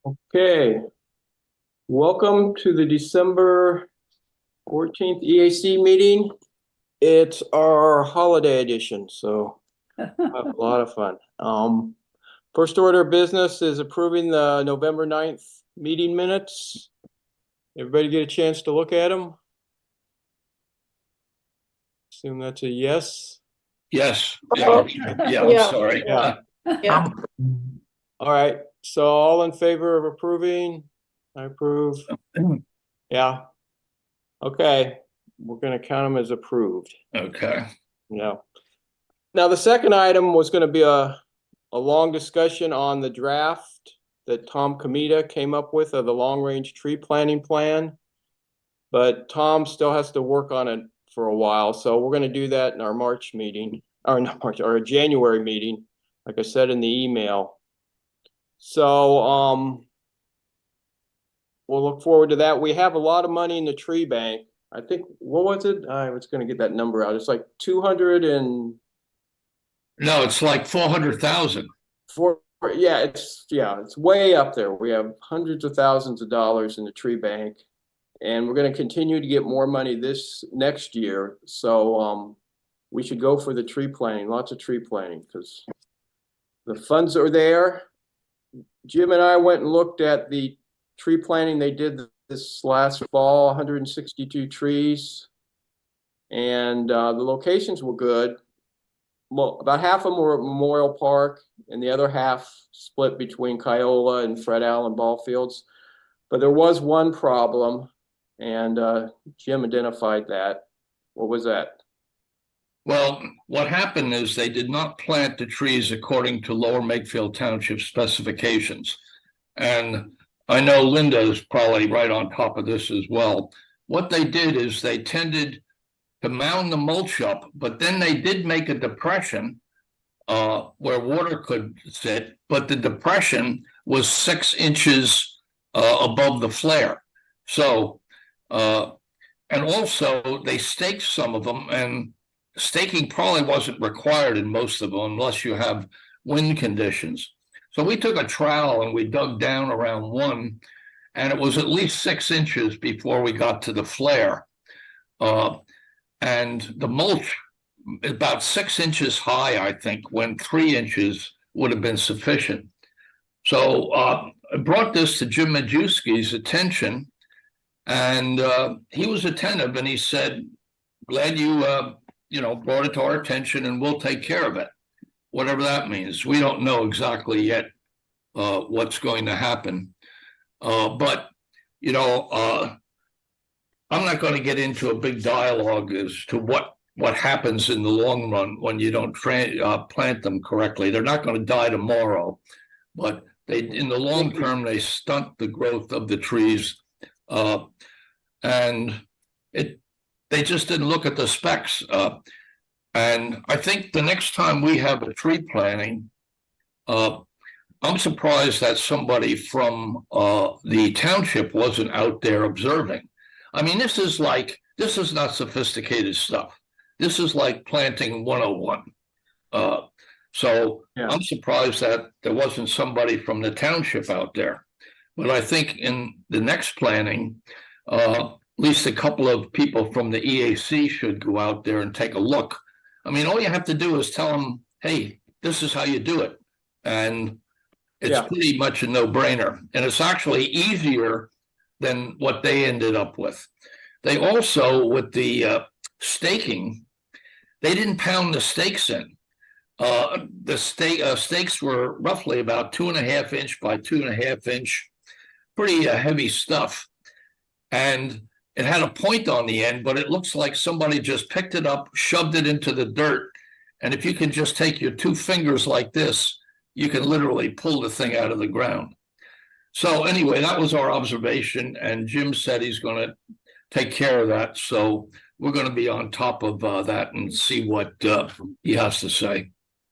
Okay, welcome to the December 14th EAC meeting. It's our holiday edition, so have a lot of fun. First order of business is approving the November 9th meeting minutes. Everybody get a chance to look at them? Assume that's a yes. Yes. Oh, Yeah, I'm yeah. sorry. Yeah. Yeah, All right, so all in favor of approving? I approve. Yeah. Okay, we're gonna count them as approved. Okay. Yeah. Now, the second item was going to be a long discussion on the draft that Tom Comita came up with of the long-range tree planting plan. But Tom still has to work on it for a while, so we're going to do that in our March meeting, or not March, or a January meeting, like I said in the email. So we'll look forward to that. We have a lot of money in the tree bank. I think, what was it? I was going to get that number out. It's like 200 and No, it's like 400,000. yeah, it's way up there. We have hundreds of thousands of dollars in the tree bank, and we're going to continue to get more money this next year. So we should go for the tree planting, lots of tree planting, because the funds are there. Jim and I went and looked at the tree planting they did this last fall, 162 trees, and the locations were good. Well, about half of them were at Memorial Park, and the other half split between Kiola and Fred Allen ball fields. But there was one problem, and Jim identified that. What was that? Well, what happened is they did not plant the trees according to Lower Makefield Township specifications. And I know Linda is probably right on top of this as well. What they did is they tended to mound the mulch up, but then they did make a depression where water could sit, but the depression was 6 inches above the flare. So, and also they staked some of them, and staking probably wasn't required in most of them unless you have wind conditions. So we took a trowel and we dug down around one, and it was at least 6 inches before we got to the flare. And the mulch about 6 inches high, I think, when 3 inches would have been sufficient. So I brought this to Jim Majewski's attention, and he was attentive, and he said, "Glad you brought it to our attention, and we'll take care of it, whatever that means." We don't know exactly yet what's going to happen, but I'm not going to get into a big dialogue as to what happens in the long run when you don't plant them correctly. They're not going to die tomorrow, but in the long term, they stunt the growth of the trees, and they just didn't look at the specs. And I think the next time we have a tree planting, I'm surprised that somebody from the township wasn't out there observing. I mean, this is not sophisticated stuff. This is like planting 101. So yeah. I'm surprised that there wasn't somebody from the township out there. But I think in the next planning, at least a couple of people from the EAC should go out there and take a look. I mean, all you have to do is tell them, hey, this is how you do it. And it's pretty much a no-brainer. And it's actually easier than what they ended up with. They also, with the staking, they didn't pound the stakes in. The stakes were roughly about 2.5 inch by 2.5 inch, pretty heavy stuff. And it had a point on the end, but it looks like somebody just picked it up, shoved it into the dirt. And if you can just take your 2 fingers like this, you can literally pull the thing out of the ground. So anyway, that was our observation, and Jim said he's going to take care of that. So we're going to be on top of that and see what he has to say.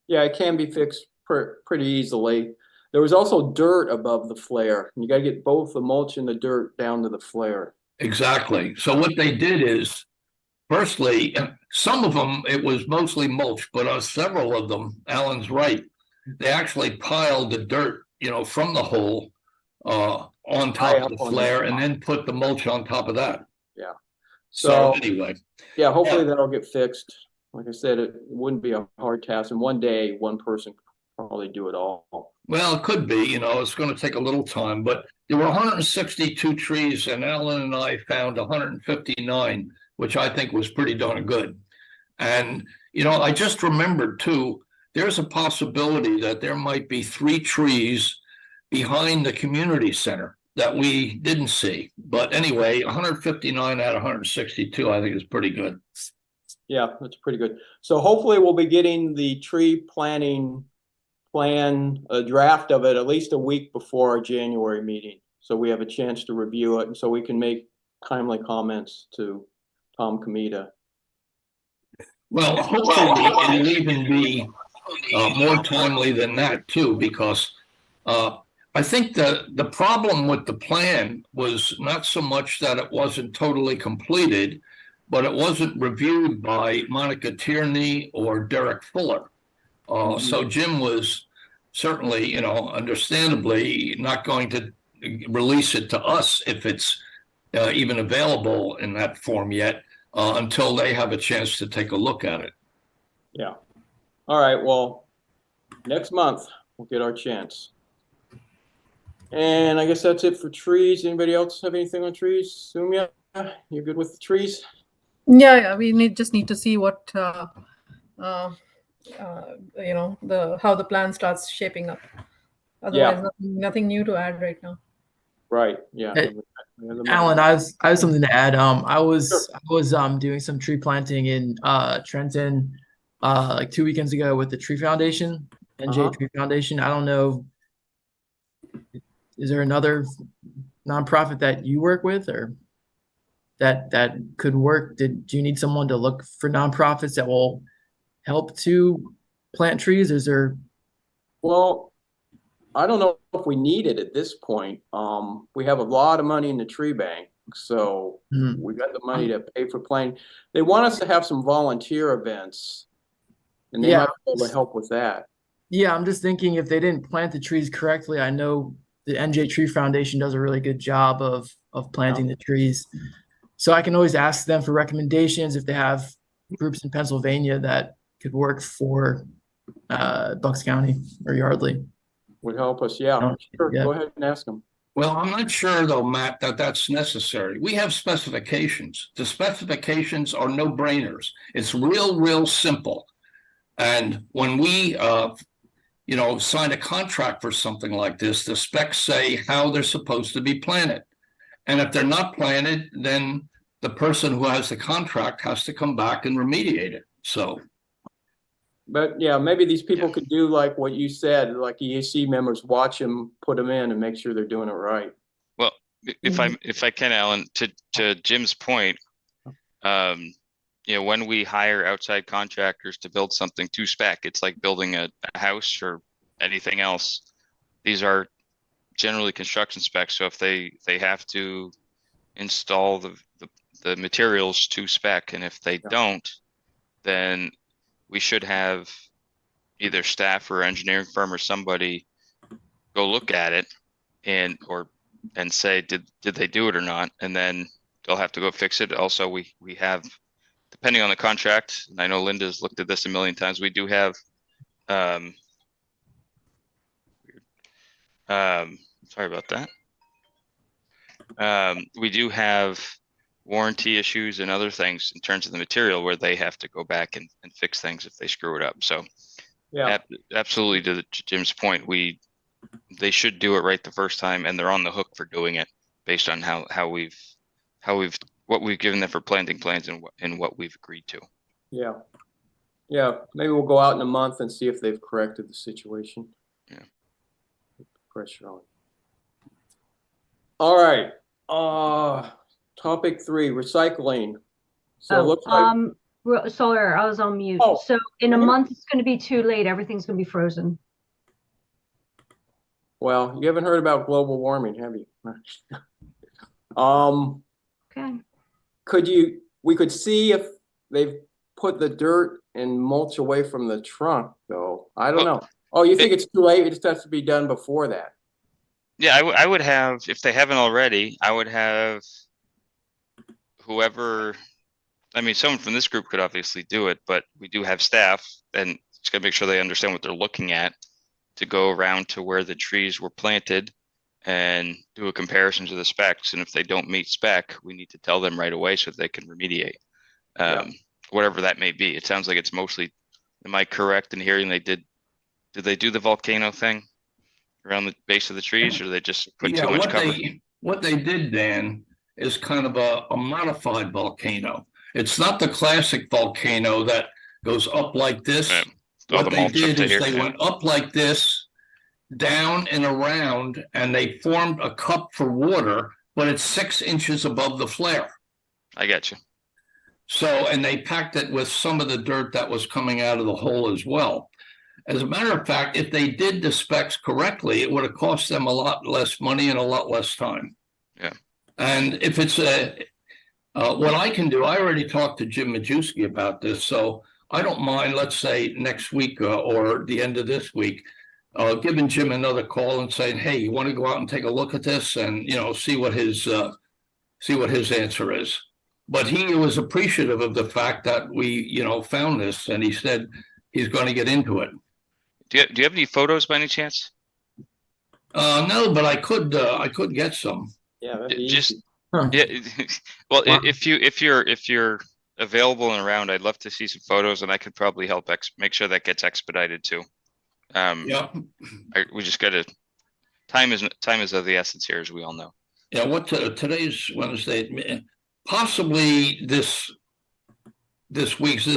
Yeah, it can be fixed pretty easily. There was also dirt above the flare. You got to get both the mulch and the dirt down to the flare. Exactly. So what they did is, firstly, some of them, it was mostly mulch, but on several of them, Alan's right, they actually piled the dirt, from the hole on high top of up the on the flare and top. then put the mulch on top of that. Yeah. So So, anyway, yeah, hopefully yeah. that'll get fixed. Like I said, it wouldn't be a hard task. And one day, one person could probably do it all. Well, it could be, it's going to take a little time, but there were 162 trees, and Alan and I found 159, which I think was pretty darn good. And, I just remembered too, there's a possibility that there might be 3 trees behind the community center that we didn't see. But anyway, 159 out of 162, I think is pretty good. Yeah, that's pretty good. So hopefully we'll be getting the tree planting plan, a draft of it at least a week before our January meeting. So we have a chance to review it and so we can make timely comments to Tom Comita. Well, hopefully it'll even be more timely than that too, because I think the problem with the plan was not so much that it wasn't totally completed, but it wasn't reviewed by Monica Tierney or Derek Fuller. So Jim was certainly, understandably not going to release it to us if it's even available in that form yet, until they have a chance to take a look at it. Yeah. All right. Well, next month we'll get our chance. And I guess that's it for trees. Anybody else have anything on trees? Sumya, you're good with the trees? Yeah, we just need to see what how the plan starts shaping up. Otherwise, nothing new to add right now. Right. Yeah. Hey, Alan, I have something to add. I was doing some tree planting in Trenton like 2 weekends ago with the Tree Foundation, NJ Tree Foundation. I don't know, is there another nonprofit that you work with or that could work? Do you need someone to look for nonprofits that will help to plant trees? Is there? Well, I don't know if we need it at this point. We have a lot of money in the tree bank, so we got the money to pay for planting. They want us to have some volunteer events, and they might be able to help with that. Yeah, I'm just thinking if they didn't plant the trees correctly, I know the NJ Tree Foundation does a really good job of planting the trees. So I can always ask them for recommendations if they have groups in Pennsylvania that could work for Bucks County or Yardley. Would help us, yeah. Sure, Yeah. Go ahead and ask them. Well, I'm not sure though, Matt, that that's necessary. We have specifications. The specifications are no-brainers. It's real simple. And when we, sign a contract for something like this, the specs say how they're supposed to be planted. And if they're not planted, then the person who has the contract has to come back and remediate it. So. But yeah, maybe these people could do like what you said, like EAC members, watch them, put them in and make sure they're doing it right. Well, if I can, Alan, to Jim's point, when we hire outside contractors to build something to spec, it's like building a house or anything else. These are generally construction specs. So if they have to install the materials to spec, and if they don't, then we should have either staff or engineering firm or somebody go look at it and say, did they do it or not? And then they'll have to go fix it. Also, we have, depending on the contract, and I know Linda's looked at this a million times, we do have sorry about that. We do have warranty issues and other things in terms of the material where they have to go back and fix things if they screw it up. So yeah, absolutely, to Jim's point, they should do it right the first time, and they're on the hook for doing it based on what we've given them for planting plans and what we've agreed to. Yeah. Maybe we'll go out in a month and see if they've corrected the situation. Yeah. Put the pressure on. All right. Topic 3, recycling. So it looks like Solar, I was on mute. So in a month, it's going to be too late. Everything's going to be frozen. Well, you haven't heard about global warming, have you? Okay. We could see if they've put the dirt and mulch away from the trunk, though. I don't know. Oh, you think it's too late? It just has to be done before that. Yeah, I would have, if they haven't already, I would have whoever, I mean, someone from this group could obviously do it, but we do have staff and just gotta make sure they understand what they're looking at to go around to where the trees were planted and do a comparison to the specs. And if they don't meet spec, we need to tell them right away so they can remediate. Yeah. Whatever that may be. It sounds like it's mostly, am I correct in hearing did they do the volcano thing around the base of the trees, or they just put too much cover? What they did, Dan, is kind of a modified volcano. It's not the classic volcano that goes up like this. Right. What they did is they yeah. went up like this, down and around, and they formed a cup for water, but it's 6 inches above the flare. I got you. So, and they packed it with some of the dirt that was coming out of the hole as well. As a matter of fact, if they did the specs correctly, it would have cost them a lot less money and a lot less time. Yeah. And if it's what I can do, I already talked to Jim Majewski about this, so I don't mind, let's say next week or the end of this week, giving Jim another call and saying, hey, you want to go out and take a look at this and, see what his answer is. But he was appreciative of the fact that we, found this, and he said he's going to get into it. Do you have any photos by any chance? No, but I could get some. Yeah, that'd be Just easy. yeah. Well, Wow. if you're available and around, I'd love to see some photos, and I could probably help make sure that gets expedited too. Yeah. We just gotta. Time is of the essence here, as we all know. Yeah. Today's Wednesday. Possibly this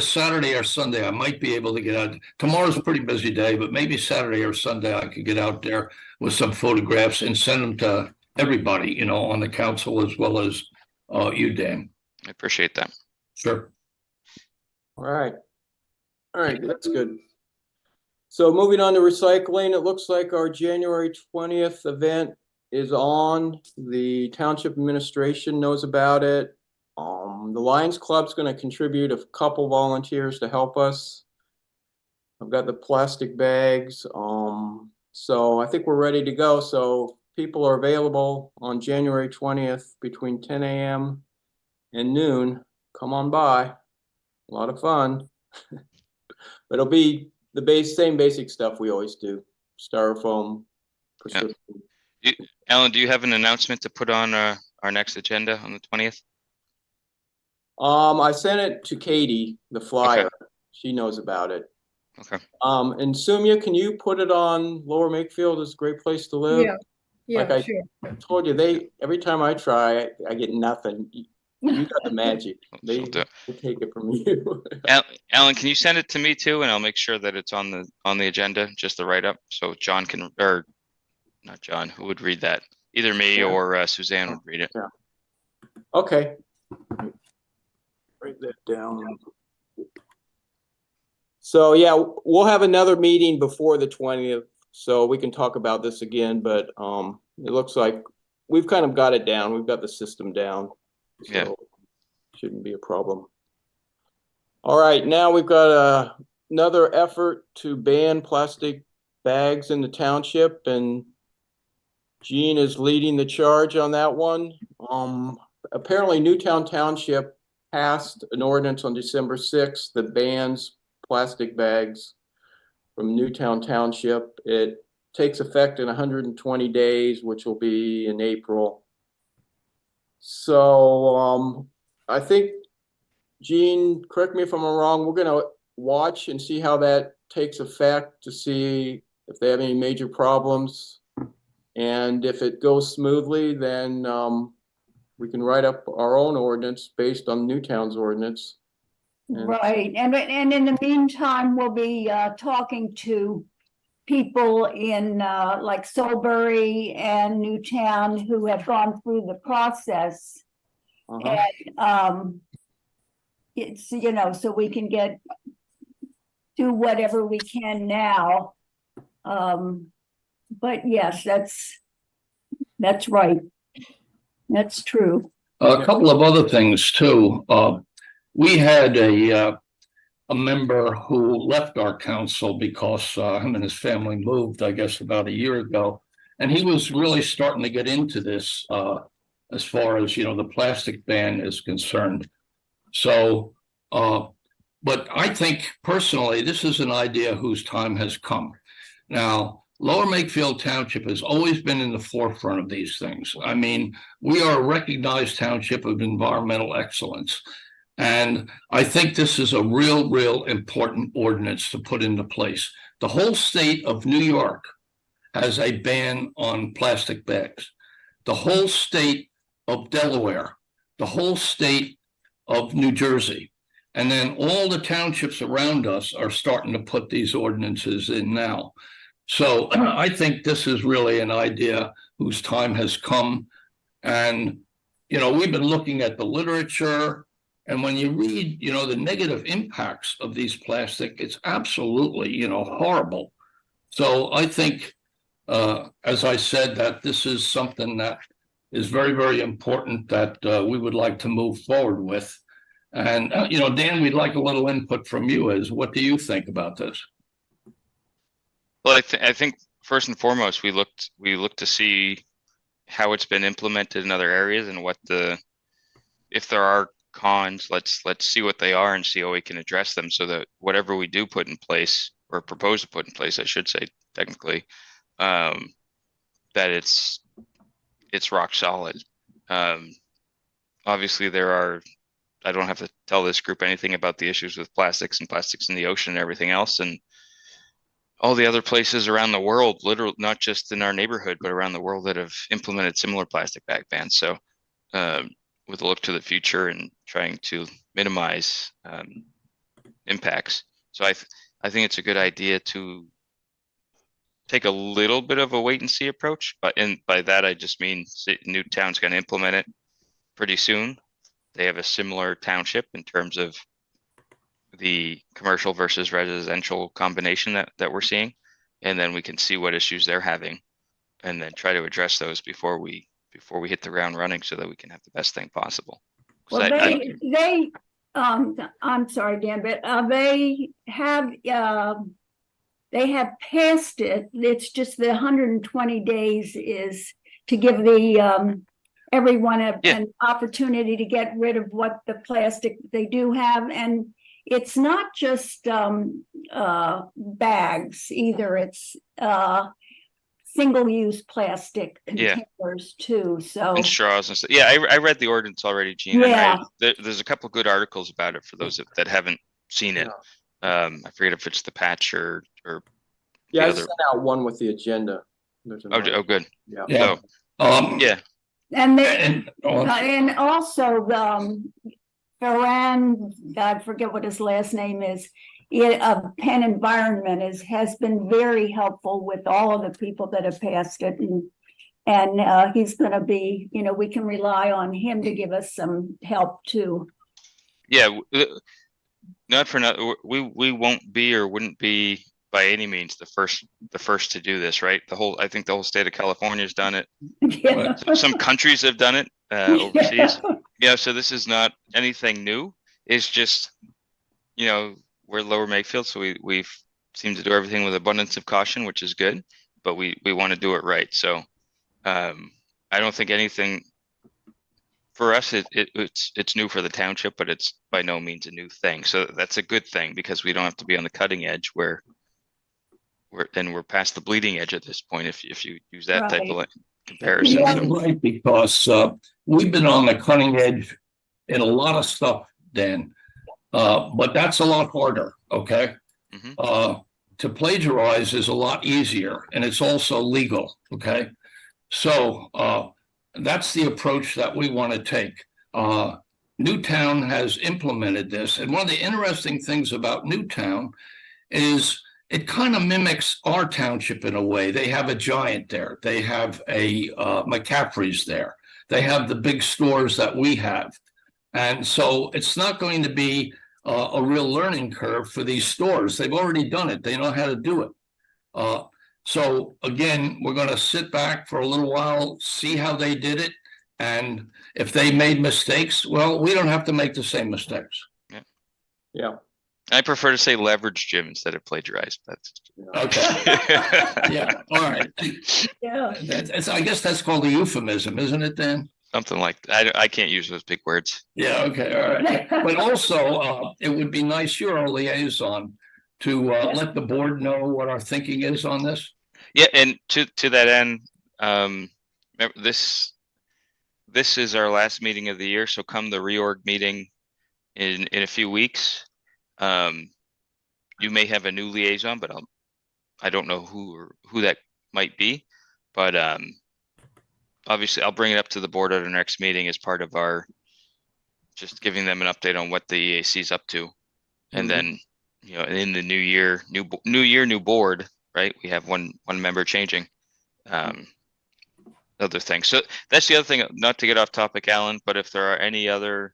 Saturday or Sunday, I might be able to get out. Tomorrow's a pretty busy day, but maybe Saturday or Sunday I could get out there with some photographs and send them to everybody, on the council as well as you, Dan. I appreciate that. Sure. All right, that's good. So moving on to recycling, it looks like our January 20th event is on. The township administration knows about it. The Lions Club's going to contribute a couple volunteers to help us. I've got the plastic bags. So I think we're ready to go. So people are available on January 20th between 10 a.m. and noon. Come on by. A lot of fun. But it'll be the same basic stuff we always do. Styrofoam, prescription. Yeah. Alan, do you have an announcement to put on our next agenda on the 20th? I sent it to Katie, the flyer. Okay. She knows about it. Okay. And Sumya, can you put it on Lower Makefield as a great place to live? Yeah, Like I sure. told you, every time I try, I get nothing. You got the magic. They take it from you. Alan, can you send it to me too, and I'll make sure that it's on the agenda, just the write up, so John can, or not John, who would read that? Either me or Suzanne would read it. Yeah. Okay. Write that down. So yeah, we'll have another meeting before the 20th, so we can talk about this again. But it looks like we've kind of got it down. We've got the system down. So yeah, shouldn't be a problem. All right, now we've got another effort to ban plastic bags in the township, and Gene is leading the charge on that one. Apparently Newtown Township passed an ordinance on December 6th that bans plastic bags from Newtown Township. It takes effect in 120 days, which will be in April. So I think, Gene, correct me if I'm wrong, we're going to watch and see how that takes effect to see if they have any major problems. And if it goes smoothly, then we can write up our own ordinance based on Newtown's ordinance. Right, and in the meantime, we'll be talking to people in like Solbury and Newtown who have gone through the process. And it's, so we can do whatever we can now. But yes, that's right. That's true. A couple of other things too. We had a member who left our council because him and his family moved, I guess, about a year ago. and he was really starting to get into this as far as, the plastic ban is concerned. So, but I think personally, this is an idea whose time has come. Now, Lower Makefield Township has always been in the forefront of these things. I mean, we are a recognized township of environmental excellence. And I think this is a real important ordinance to put into place. The whole state of New York has a ban on plastic bags. The whole state of Delaware, the whole state of New Jersey, and then all the townships around us are starting to put these ordinances in now. So I think this is really an idea whose time has come. And, we've been looking at the literature, and when you read, the negative impacts of these plastic, it's absolutely, horrible. So I think, as I said, that this is something that is very important that we would like to move forward with. And, Dan, we'd like a little input from you. What do you think about this? Well, I think first and foremost, we looked to see how it's been implemented in other areas and if there are cons, let's see what they are and see how we can address them, so that whatever we do put in place, or propose to put in place, I should say technically, that it's rock solid. Obviously I don't have to tell this group anything about the issues with plastics in the ocean and everything else, and all the other places around the world, literally not just in our neighborhood, but around the world, that have implemented similar plastic bag bans. So with a look to the future and trying to minimize impacts. So I think it's a good idea to take a little bit of a wait and see approach, but by that I just mean Newtown's going to implement it pretty soon. They have a similar township in terms of the commercial versus residential combination that we're seeing, and then we can see what issues they're having, and then try to address those before we hit the ground running, so that we can have the best thing possible. Well, I'm sorry, Dan, but they have passed it. It's just the 120 days is to give the everyone an opportunity to get rid of what the plastic they do have. And it's not just bags either. It's single-use plastic containers too. So and straws and stuff. Yeah, I read the ordinance already, Gene. Yeah. And there's a couple good articles about it for those that haven't seen it. I forget if it's the patch or I sent out one with the agenda. Oh, good. Yeah. Yeah. So, yeah. And also Ferran, I forget what his last name is, Penn Environment has been very helpful with all of the people that have passed it, and he's going to be, we can rely on him to give us some help too. Yeah, not for nothing. We won't be or wouldn't be by any means the first to do this, right? I think the whole state of California has done it. Yeah. Some countries have done it overseas. Yeah, so this is not anything new. It's just, we're Lower Makefield, so we seem to do everything with abundance of caution, which is good, but we want to do it right. So I don't think anything for us, it's new for the township, but it's by no means a new thing. So that's a good thing, because we don't have to be on the cutting edge where we're past the bleeding edge at this point, if you use that type of comparison. Yeah, right, because we've been on the cutting edge in a lot of stuff, Dan, but that's a lot harder. Okay. Mm-hmm. To plagiarize is a lot easier, and it's also legal. Okay, so that's the approach that we want to take. Newtown has implemented this, and one of the interesting things about Newtown is it kind of mimics our township in a way. They have a Giant there. They have a McCaffrey's there. They have the big stores that we have. And so it's not going to be a real learning curve for these stores. They've already done it. They know how to do it. So again, we're going to sit back for a little while, see how they did it. And if they made mistakes, well, we don't have to make the same mistakes. Yeah. I prefer to say leverage, Jim, instead of plagiarize. That's Okay. Yeah. All right. Yeah. I guess that's called a euphemism, isn't it, Dan? something like that. I can't use those big words. Yeah. Okay. All right. But also, it would be nice, you're a liaison, to let the board know what our thinking is on this. Yeah, and to that end, remember, this is our last meeting of the year. So come the reorg meeting in a few weeks, you may have a new liaison, but I don't know who that might be. But obviously, I'll bring it up to the board at our next meeting as part of our just giving them an update on what the EAC is up to, and then in the new year, new board, right? We have one member changing. Other things. So that's the other thing. Not to get off topic, Alan, but if there are any other,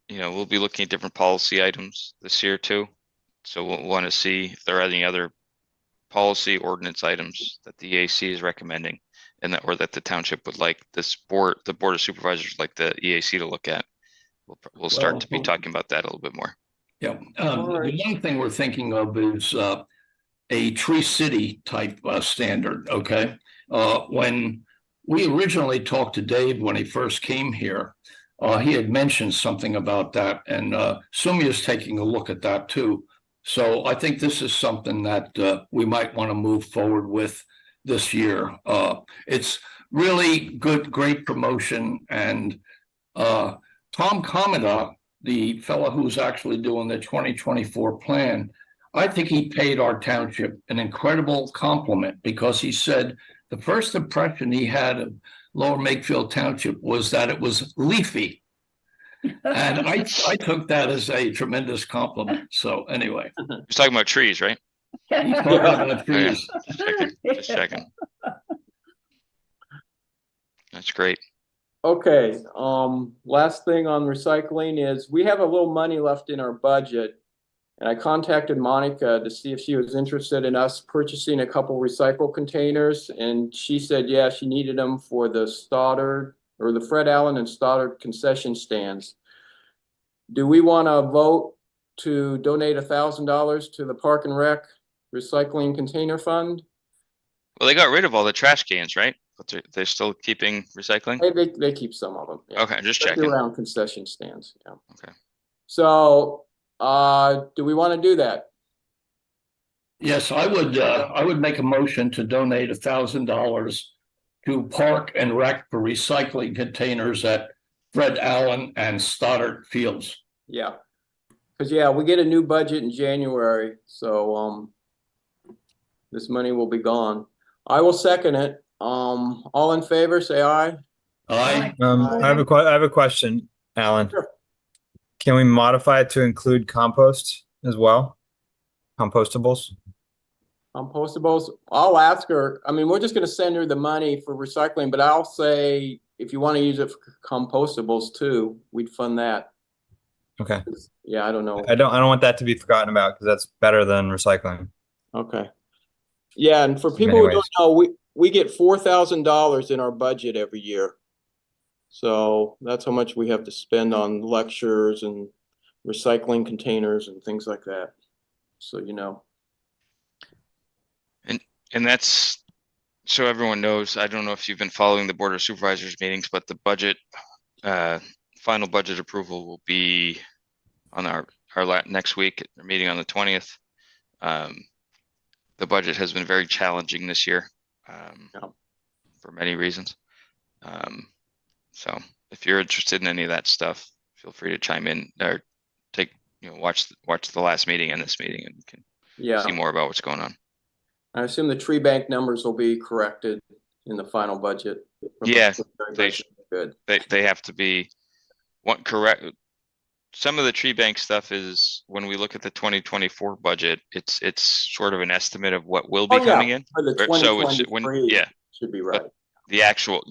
we'll be looking at different policy items this year too. So we'll want to see if there are any other policy ordinance items that the EAC is recommending, and or that the township would like the board of supervisors like the EAC to look at. We'll start to be talking about that a little bit more. Yeah. The one thing we're thinking of is a Tree City type standard. Okay. When we originally talked to Dave when he first came here, he had mentioned something about that, and Sumi is taking a look at that too. So I think this is something that we might want to move forward with this year. It's really great promotion, and Tom Kamada, the fellow who's actually doing the 2024 plan, I think he paid our township an incredible compliment, because he said the first impression he had of Lower Makefield Township was that it was leafy. And I took that as a tremendous compliment. So anyway. He's talking about trees, right? He's talking about trees. Just checking. That's great. Okay, last thing on recycling is we have a little money left in our budget. And I contacted Monica to see if she was interested in us purchasing a couple recycle containers. And she said, yeah, she needed them for the Stoddard or the Fred Allen and Stoddard concession stands. Do we want to vote to donate $1,000 to the Park and Rec Recycling Container Fund? Well, they got rid of all the trash cans, right? But they're still keeping recycling? They keep some of them. Yeah. Okay, just checking. Around concession stands, yeah. Okay. So, do we want to do that? Yes, I would make a motion to donate $1,000 to Park and Rec for recycling containers at Fred Allen and Stoddard Fields. Yeah, because we get a new budget in January, so this money will be gone. I will second it. All in favor, say aye. Aye. I have a question, Alan. Sure. Can we modify it to include compost as well? Compostables? Compostables, I'll ask her. I mean, we're just going to send her the money for recycling, but I'll say if you want to use it for compostables too, we'd fund that. Okay. Yeah, I don't know. I don't want that to be forgotten about, because that's better than recycling. Okay. Yeah, and for people who don't know, we get $4,000 in our budget every year. So that's how much we have to spend on lectures and recycling containers and things like that. So, And that's, so everyone knows, I don't know if you've been following the Board of Supervisors meetings, but the budget, final budget approval will be on our next week, our meeting on the 20th. The budget has been very challenging this year for many reasons. So if you're interested in any of that stuff, feel free to chime in or watch the last meeting and this meeting, and you can see more about what's going on. I assume the tree bank numbers will be corrected in the final budget. Yeah, good. They have to be correct. Some of the tree bank stuff is, when we look at the 2024 budget, it's sort of an estimate of what will be coming in. For the So it's should be right. The actual,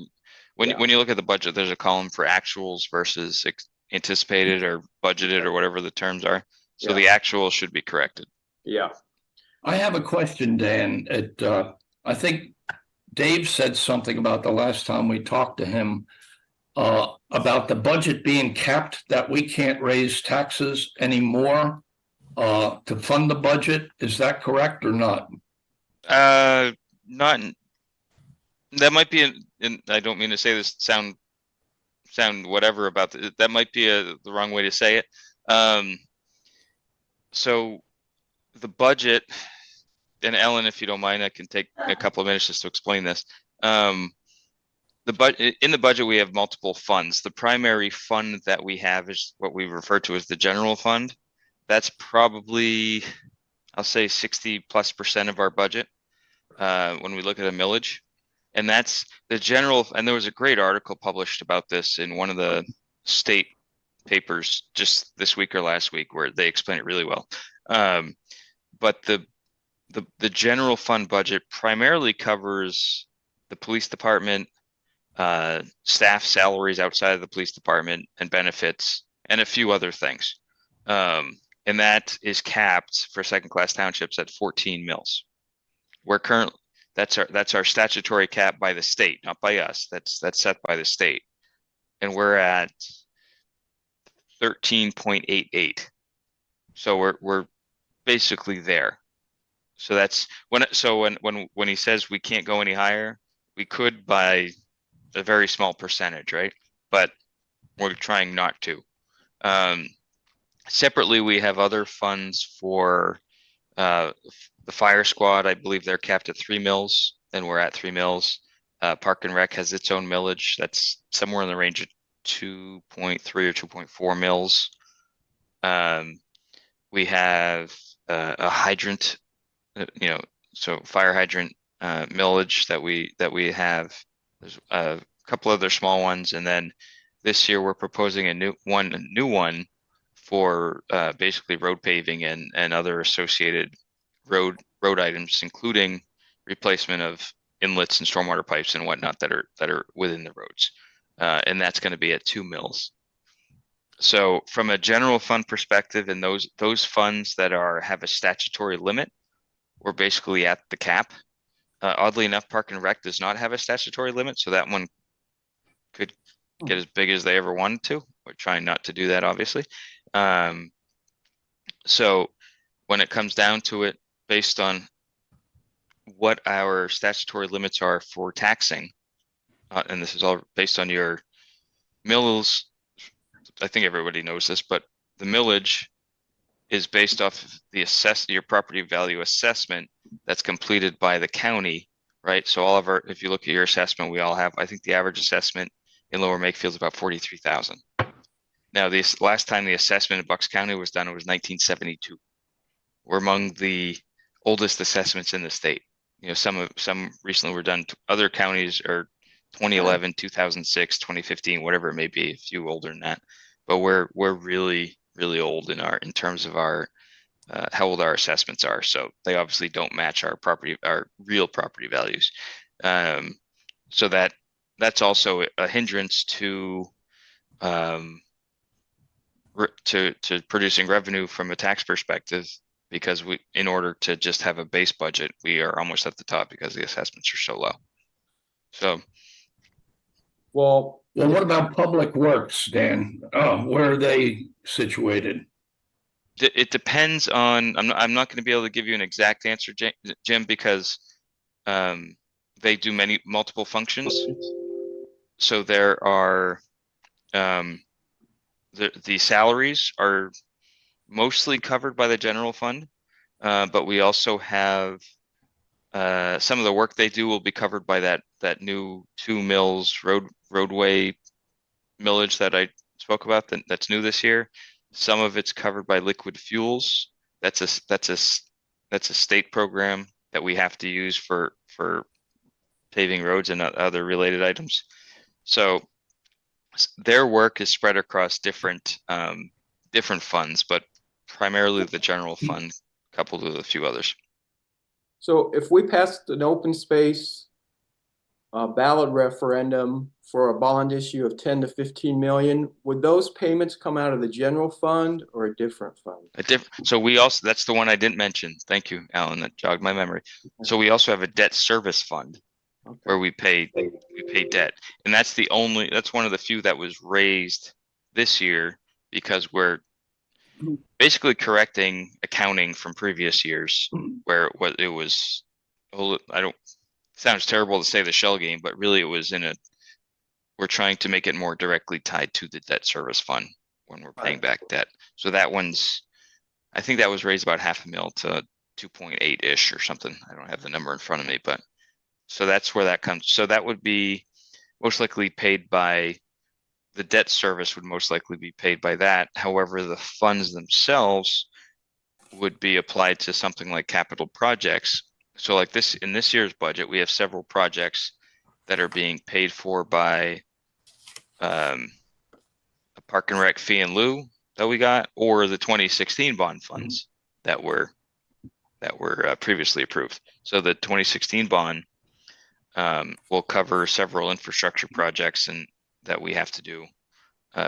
when you look at the budget, there's a column for actuals versus anticipated or budgeted or whatever the terms are. So the actual should be corrected. Yeah. I have a question, Dan. I think Dave said something about the last time we talked to him about the budget being capped, that we can't raise taxes anymore to fund the budget. Is that correct or not? Not, that might be, and I don't mean to say this sound whatever about that might be the wrong way to say it. So the budget, and Ellen, if you don't mind, I can take a couple of minutes just to explain this. In the budget, we have multiple funds. The primary fund that we have is what we refer to as the general fund. That's probably, I'll say 60+% of our budget when we look at a millage. And that's the general, and there was a great article published about this in one of the state papers just this week or last week where they explain it really well. But the general fund budget primarily covers the police department, staff salaries outside of the police department and benefits, and a few other things. And that is capped for second class townships at 14 mils. We're currently, that's our statutory cap by the state, not by us. That's set by the state. And we're at 13.88. So we're basically there. So that's when he says we can't go any higher, we could by a very small percentage, right? But we're trying not to. Separately, we have other funds for the fire squad. I believe they're capped at 3 mils, and we're at 3 mils. Park and Rec has its own millage that's somewhere in the range of 2.3 or 2.4 mils. We have a hydrant, so fire hydrant millage that we have. There's a couple other small ones, and then this year we're proposing a new one for basically road paving and other associated road items, including replacement of inlets and stormwater pipes and whatnot that are within the roads, and that's going to be at 2 mils. So from a general fund perspective, and those funds that have a statutory limit, we're basically at the cap. Oddly enough, Park and Rec does not have a statutory limit, so that one could get as big as they ever wanted to. We're trying not to do that, obviously. So when it comes down to it, based on what our statutory limits are for taxing, and this is all based on your mills, I think everybody knows this, but the millage is based off of your property value assessment that's completed by the county, right? So all of our, if you look at your assessment, we all have, I think the average assessment in Lower Makefield is about 43,000. Now, this last time the assessment in Bucks County was done, it was 1972. We're among the oldest assessments in the state. Some recently were done. Other counties are 2011, 2006, 2015, whatever it may be, a few older than that. But we're really, really old in terms of our how old our assessments are. So they obviously don't match our real property values. So that's also a hindrance to producing revenue from a tax perspective, because in order to just have a base budget, we are almost at the top because the assessments are so low. So, well, what about public works, Dan? Where are they situated? It depends on. I'm not going to be able to give you an exact answer, Jim, because they do multiple functions. So there are the salaries are mostly covered by the general fund, but we also have some of the work they do will be covered by that new 2 mils roadway millage that I spoke about that's new this year. Some of it's covered by liquid fuels. That's a state program that we have to use for paving roads and other related items. So their work is spread across different funds, but primarily the general fund coupled with a few others. So if we passed an open space ballot referendum for a bond issue of 10 to 15 million, would those payments come out of the general fund or a different fund? So we also, that's the one I didn't mention. Thank you, Alan, that jogged my memory. So we also have a debt service fund. Okay. Where we pay debt, and that's one of the few that was raised this year, because basically correcting accounting from previous years where it was, I don't, sounds terrible to say the shell game, but really it was we're trying to make it more directly tied to the debt service fund when we're paying back debt. So that one's, I think that was raised about $500,000 to 2.8-ish or something. I don't have the number in front of me, but so that's where that comes. So that would be most likely paid by the debt service would most likely be paid by that. However, the funds themselves would be applied to something like capital projects. So like this, in this year's budget, we have several projects that are being paid for by a park and rec fee in lieu that we got, or the 2016 bond funds that were previously approved. So the 2016 bond will cover several infrastructure projects and that we have to do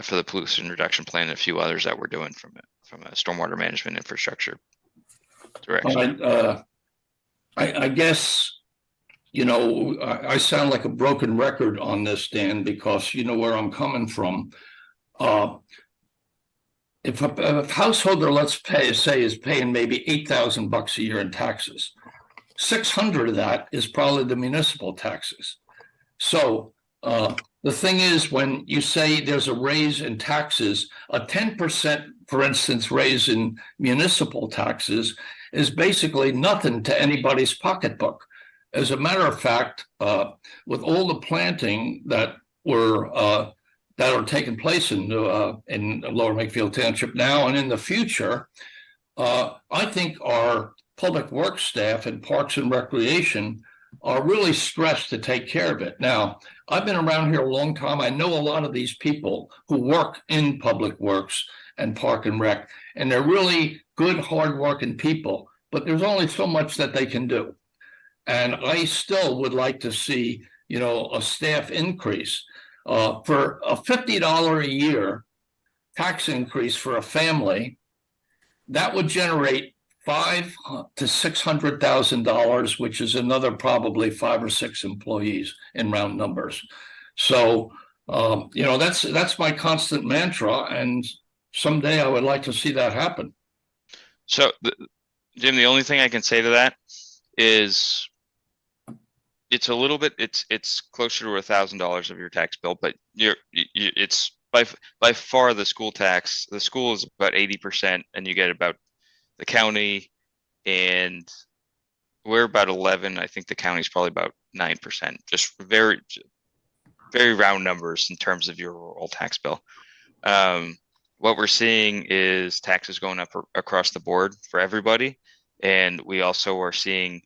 for the pollution reduction plan and a few others that we're doing from a stormwater management infrastructure direction. I guess, you know, I sound like a broken record on this, Dan, because you know where I'm coming from. If a householder, let's say, is paying maybe $8,000 a year in taxes, 600 of that is probably the municipal taxes. So the thing is, when you say there's a raise in taxes, a 10%, for instance, raise in municipal taxes is basically nothing to anybody's pocketbook. As a matter of fact, with all the planting that are taking place in Lower Makefield Township now and in the future, I think our public works staff and Parks and Recreation are really stressed to take care of it. Now, I've been around here a long time. I know a lot of these people who work in public works and Park and Rec, and they're really good, hardworking people, but there's only so much that they can do. And I still would like to see, you know, a staff increase. For a $50 a year tax increase for a family, that would generate $500,000 to $600,000, which is another probably 5 or 6 employees in round numbers. So, you know, that's my constant mantra, and someday I would like to see that happen. So, Jim, the only thing I can say to that is it's a little bit, it's closer to $1,000 of your tax bill, but it's by far the school tax. The school is about 80%, and you get about the county, and we're about 11. I think the county's probably about 9%. Just very, very round numbers in terms of your rural tax bill. What we're seeing is taxes going up across the board for everybody, and we also are seeing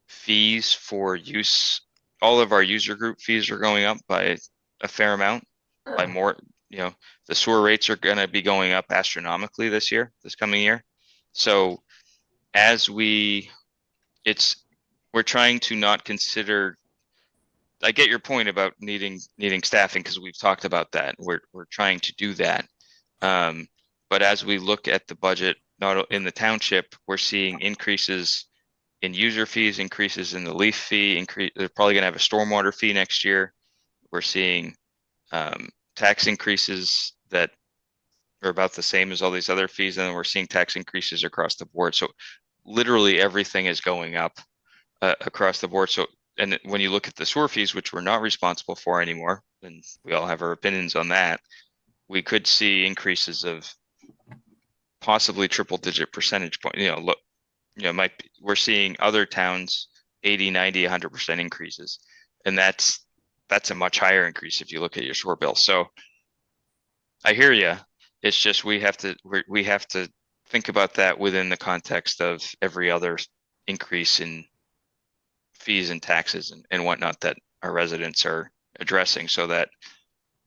fees for use. All of our user group fees are going up by a fair amount, by more. You know, the sewer rates are going to be going up astronomically this coming year. So as we're trying to not consider. I get your point about needing staffing, because we've talked about that. We're trying to do that. But as we look at the budget, not in the township, we're seeing increases in user fees, increases in the leaf fee, they're probably going to have a stormwater fee next year. We're seeing tax increases that are about the same as all these other fees, and then we're seeing tax increases across the board. So literally everything is going up across the board. So, and when you look at the sewer fees, which we're not responsible for anymore, and we all have our opinions on that, we could see increases of possibly triple-digit percentage point. We're seeing other towns 80, 90, 100% increases, and that's a much higher increase if you look at your sewer bill. So I hear you. It's just we have to think about that within the context of every other increase in fees and taxes and whatnot that our residents are addressing, so that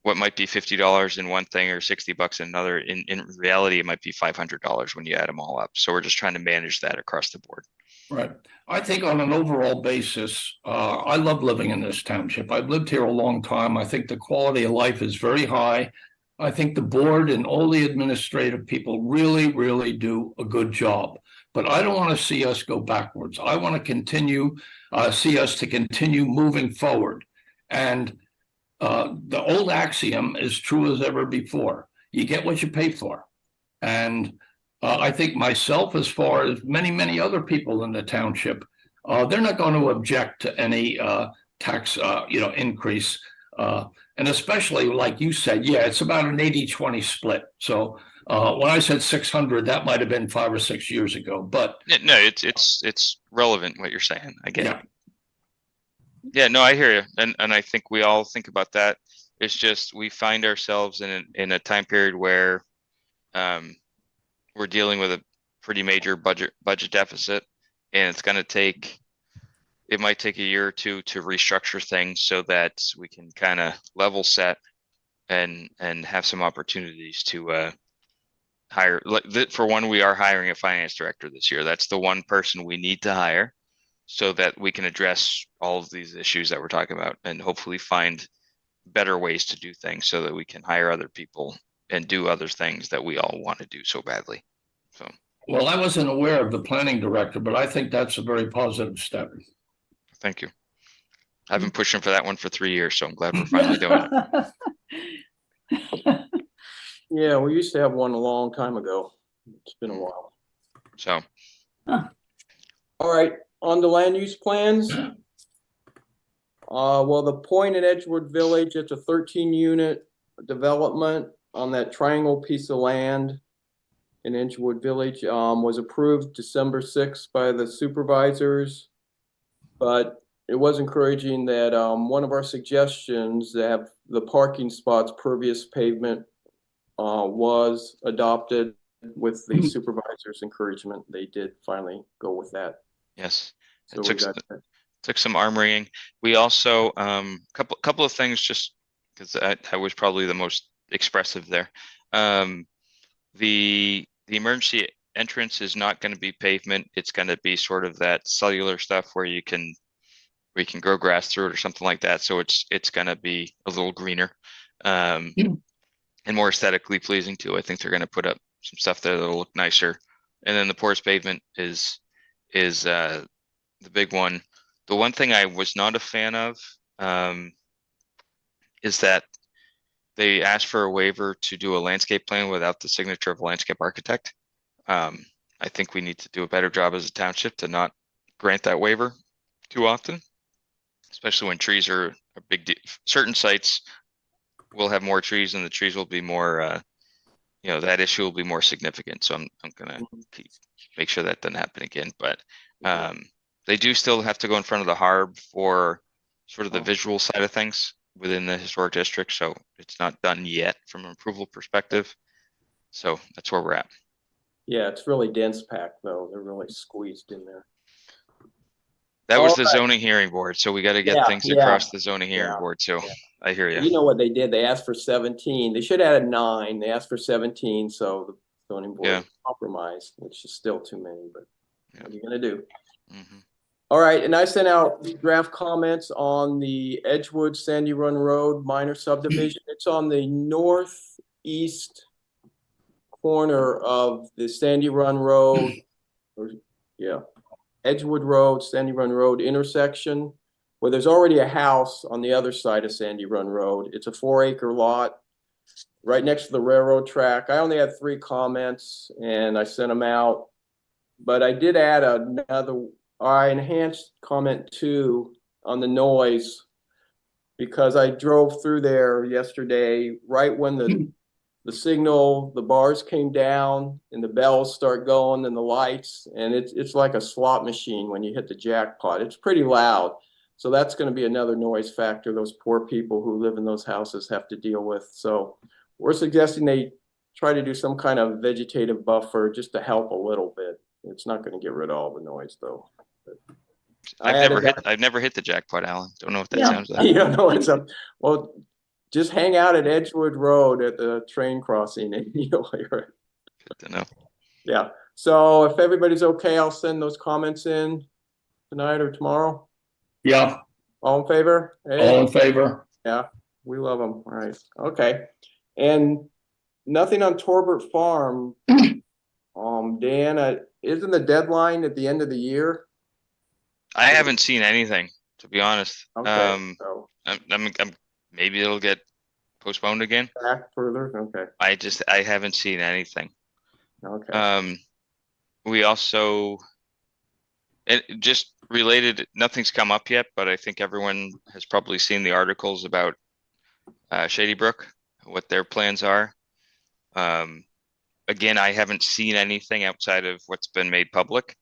what might be $50 in one thing or $60 in another, in reality, it might be $500 when you add them all up. So we're just trying to manage that across the board. Right. I think on an overall basis, I love living in this township. I've lived here a long time. I think the quality of life is very high. I think the board and all the administrative people really, really do a good job. But I don't want to see us go backwards. I want to see us to continue moving forward. And the old axiom is true as ever before. You get what you pay for. And I think myself, as far as many other people in the township, they're not going to object to any tax, increase. And especially like you said, yeah, it's about an 80-20 split. So when I said 600, that might have been 5 or 6 years ago, but No, it's relevant what you're saying. I get yeah. it. Yeah, no, I hear you. And I think we all think about that. It's just we find ourselves in a time period where we're dealing with a pretty major budget deficit, and it's going to take, it might take a year or two to restructure things so that we can kind of level set and have some opportunities to hire. For one, we are hiring a finance director this year. That's the one person we need to hire so that we can address all of these issues that we're talking about and hopefully find better ways to do things so that we can hire other people and do other things that we all want to do so badly. So, Well, I wasn't aware of the planning director, but I think that's a very positive step. thank you. I've been pushing for that one for 3 years, so I'm glad we're finally doing it. Yeah, we used to have one a long time ago. It's been a while. So, all right, on the land use plans. Well, the point in Edgewood Village, it's a 13-unit development on that triangle piece of land in Edgewood Village, was approved December 6th by the supervisors. But it was encouraging that one of our suggestions to have the parking spots pervious pavement was adopted with the supervisor's encouragement. They did finally go with that. yes, So it we got that. took some arm wringing. We also couple of things, just because that was probably the most expressive there. The emergency entrance is not going to be pavement. It's going to be sort of that cellular stuff where you can grow grass through it or something like that. So it's going to be a little greener and more aesthetically pleasing too. I think they're going to put up some stuff there that'll look nicer. And then the porous pavement is the big one. The one thing I was not a fan of is that they asked for a waiver to do a landscape plan without the signature of a landscape architect. I think we need to do a better job as a township to not grant that waiver too often, especially when trees are a big deal. Certain sites will have more trees and the trees will be more, that issue will be more significant. So I'm going to make sure that doesn't happen again. But they do still have to go in front of the HARB for sort of the visual side of things within the historic district. So it's not done yet from an approval perspective. So that's where we're at. Yeah, it's really dense packed though. They're really squeezed in there. That was the zoning hearing board. So we got to get things across the zoning hearing board. So I hear you. You know what they did? They asked for 17. They should have added 9. They asked for 17. So the zoning board compromised, which is still too many, but what are you going to do? All right. And I sent out draft comments on the Edgewood Sandy Run Road minor subdivision. It's on the northeast corner of the Sandy Run Road, Edgewood Road, Sandy Run Road intersection, where there's already a house on the other side of Sandy Run Road. It's a 4-acre lot right next to the railroad track. I only had 3 comments and I sent them out, but I did add another, I enhanced comment 2 on the noise because I drove through there yesterday right when the signal, the bars came down and the bells start going and the lights, and it's like a slot machine when you hit the jackpot. It's pretty loud. So that's going to be another noise factor those poor people who live in those houses have to deal with. So we're suggesting they try to do some kind of vegetative buffer just to help a little bit. It's not going to get rid of all the noise though. I've never hit the jackpot, Alan. Don't know what that sounds like. You don't know what's up. Well, just hang out at Edgewood Road at the train crossing and you'll hear it. Good to know. Yeah. So if everybody's okay, I'll send those comments in tonight or tomorrow. Yeah. All in favor? Hey? All in favor. Yeah, we love them. All right. Okay. And nothing on Torbert Farm. Dan, isn't the deadline at the end of the year? I haven't seen anything, to be honest. Okay. So I'm maybe it'll get postponed again. back further. Okay. I haven't seen anything. Okay. We also, it just related, nothing's come up yet, but I think everyone has probably seen the articles about Shady Brook, what their plans are. Again, I haven't seen anything outside of what's been made public.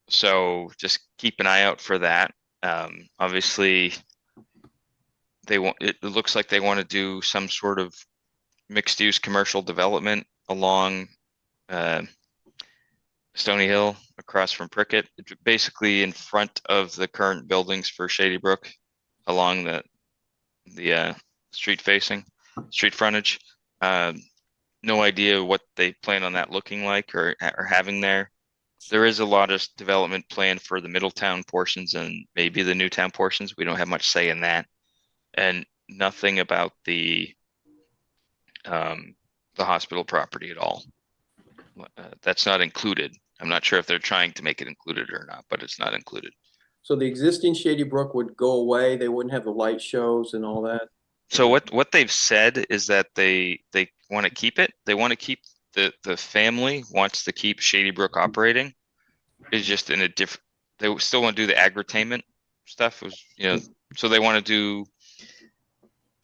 So just keep an eye out for that. Obviously, it looks like they want to do some sort of mixed use commercial development along Stony Hill across from Prickett, basically in front of the current buildings for Shady Brook along the street frontage. No idea what they plan on that looking like or having there. There is a lot of development planned for the Middletown portions and maybe the Newtown portions. We don't have much say in that, and nothing about the hospital property at all. That's not included. I'm not sure if they're trying to make it included or not, but it's not included. So the existing Shady Brook would go away. They wouldn't have the light shows and all that. So what they've said is that they want to keep it. They want to keep the family wants to keep Shady Brook operating. It's just in a different. They still want to do the agritainment stuff. So they want to do.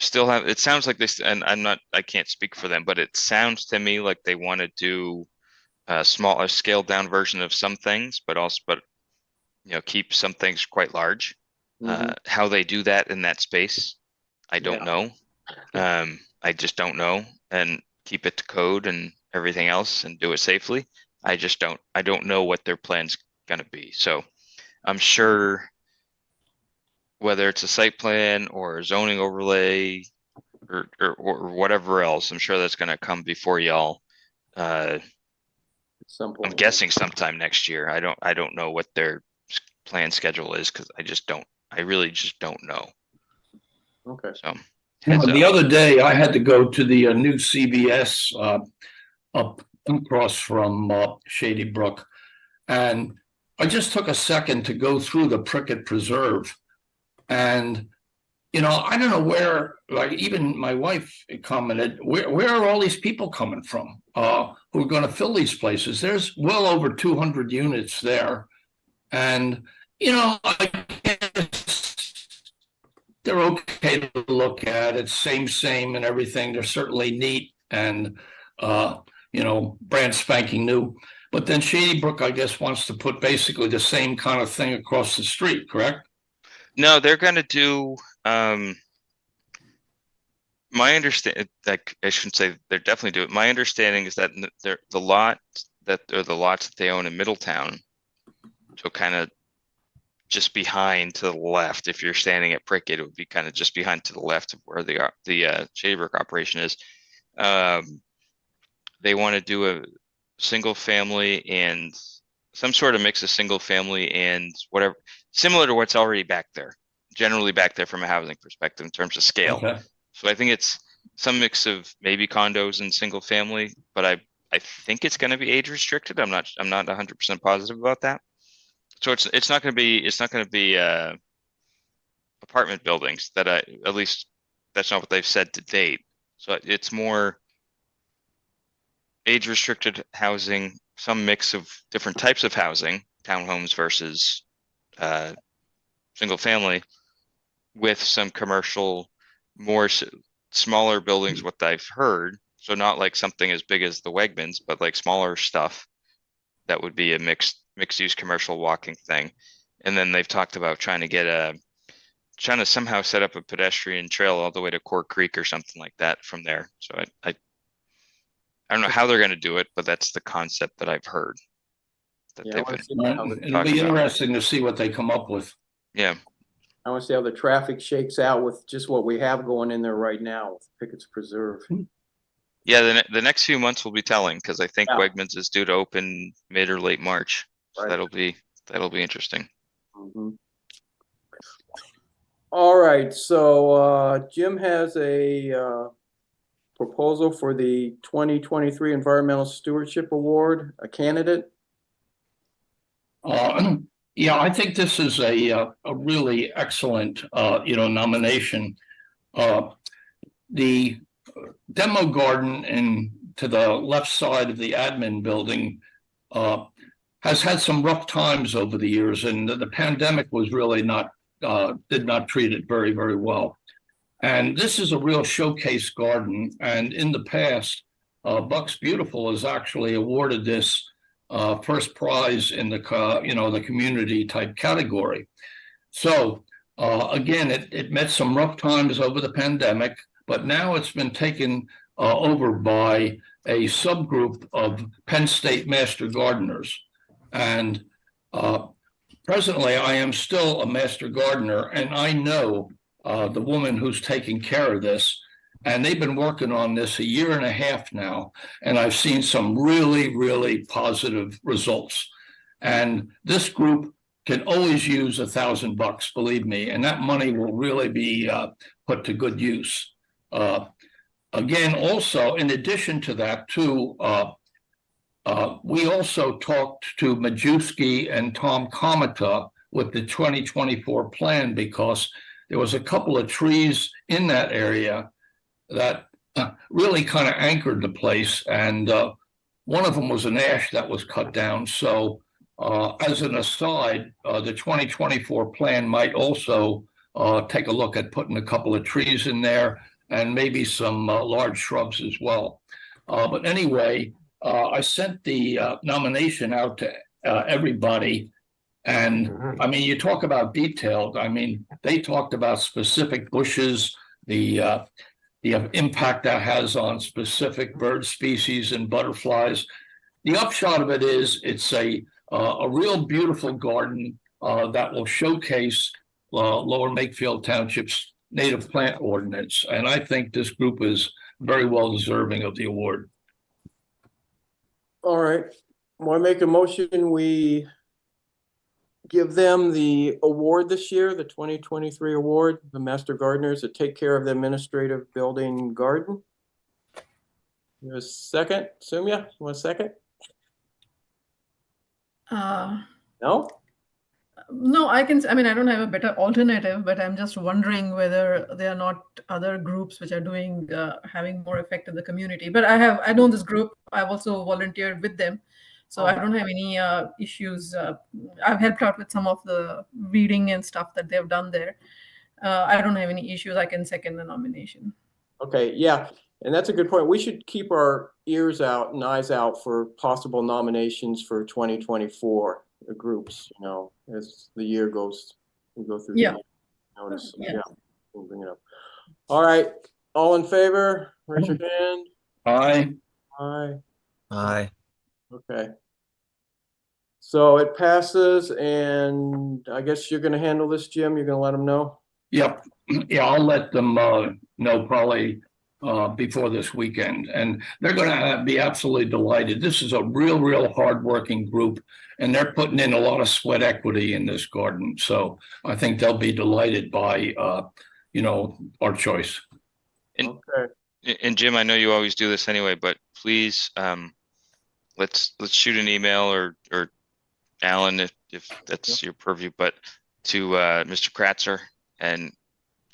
Still have. It sounds like this, and I can't speak for them, but it sounds to me like they want to do a scaled down version of some things, but keep some things quite large. How they do that in that space, I don't know. I just don't know, and keep it to code and everything else and do it safely. I don't know what their plan's gonna be. So I'm sure whether it's a site plan or a zoning overlay or whatever else, I'm sure that's gonna come before y'all. At some point. I'm guessing sometime next year. I don't know what their plan schedule is because I really just don't know. Okay. So the other day I had to go to the new CVS up across from Shady Brook, and I just took a second to go through the Prickett Preserve, and I don't know where, like even my wife commented, where are all these people coming from who are going to fill these places? There's well over 200 units there, and I guess they're okay to look at. It's same and everything. They're certainly neat and brand spanking new. But then Shady Brook, I guess, wants to put basically the same kind of thing across the street, correct? no, they're going to do. My understanding, like I shouldn't say they're definitely doing. My understanding is that the lots that they own in Middletown, so kind of just behind to the left. If you're standing at Prickett, it would be kind of just behind to the left of where the Shady Brook operation is. They want to do a single family and some sort of mix of single family and whatever, similar to what's already back there, generally back there from a housing perspective in terms of scale. Okay. So I think it's some mix of maybe condos and single family, but I think it's going to be age restricted. I'm not 100% positive about that. So it's not going to be apartment buildings at least that's not what they've said to date. So it's more age restricted housing, some mix of different types of housing, townhomes versus single family, with some commercial, more smaller buildings, what I've heard. So not like something as big as the Wegmans, but like smaller stuff that would be a mixed use commercial walking thing. And then they've talked about trying to somehow set up a pedestrian trail all the way to Cork Creek or something like that from there. So I don't know how they're going to do it, but that's the concept that I've heard. It'll be interesting to see what they come up with. Yeah. I want to see how the traffic shakes out with just what we have going in there right now with Pickett's Preserve. Yeah, the next few months will be telling because I think Wegmans is due to open mid or late March. So that'll be interesting. All right, so Jim has a proposal for the 2023 Environmental Stewardship Award, a candidate. Yeah, I think this is a really excellent nomination. The demo garden in to the left side of the admin building has had some rough times over the years, and the pandemic was really did not treat it very, very well. And this is a real showcase garden. And in the past, Bucks Beautiful has actually awarded this first prize in the the community type category. So again, it met some rough times over the pandemic, but now it's been taken over by a subgroup of Penn State Master Gardeners. And presently, I am still a Master Gardener, and I know the woman who's taking care of this. And they've been working on this a year and a half now, and I've seen some really, really positive results. And this group can always use $1,000, believe me, and that money will really be put to good use. Again, also, in addition to that, too, we also talked to Majewski and Tom Kometa with the 2024 plan, because there was a couple of trees in that area that really kind of anchored the place. And one of them was an ash that was cut down. So as an aside, the 2024 plan might also take a look at putting a couple of trees in there and maybe some large shrubs as well. But anyway, I sent the nomination out to everybody. And I mean, you talk about detailed. I mean, they talked about specific bushes, the impact that has on specific bird species and butterflies. The upshot of it is it's a real beautiful garden that will showcase Lower Makefield Township's native plant ordinance. And I think this group is very well deserving of the award. All right. Want to make a motion? We give them the award this year, the 2023 award, the Master Gardeners that take care of the administrative building garden. You a second, Sumya? You want a second? No? No, I mean, I don't have a better alternative, but I'm just wondering whether there are not other groups which are doing, having more effect in the community. But I know this group, I've also volunteered with them. So I don't have any issues. I've helped out with some of the reading and stuff that they've done there. I don't have any issues. I can second the nomination. Okay, yeah. And that's a good point. We should keep our ears out and eyes out for possible nominations for 2024 groups, as the year goes, we go through. Yeah. Notice. Yeah. We'll bring it up. All right. All in favor? Raise your hand. Aye. Aye. Aye. Okay. So it passes, and I guess you're going to handle this, Jim. You're going to let them know? Yep. Yeah, I'll let them know probably before this weekend. And they're going to be absolutely delighted. This is a real hardworking group, and they're putting in a lot of sweat equity in this garden. So I think they'll be delighted by, our choice. Okay. And Jim, I know you always do this anyway, but please, let's shoot an email or Alan, if that's your purview, but to Mr. Kratzer and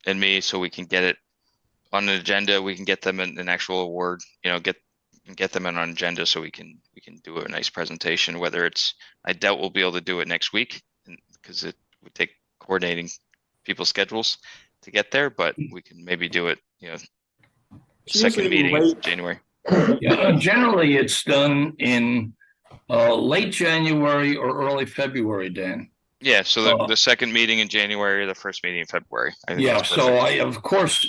me, so we can get it on an agenda. We can get them an actual award, get them on an agenda so we can do a nice presentation. Whether it's, I doubt we'll be able to do it next week because it would take coordinating people's schedules to get there, but we can maybe do it, second meeting in January. Yeah, generally it's done in late January or early February, Dan. Yeah, so the second meeting in January or the first meeting in February. I think yeah, so I, of course,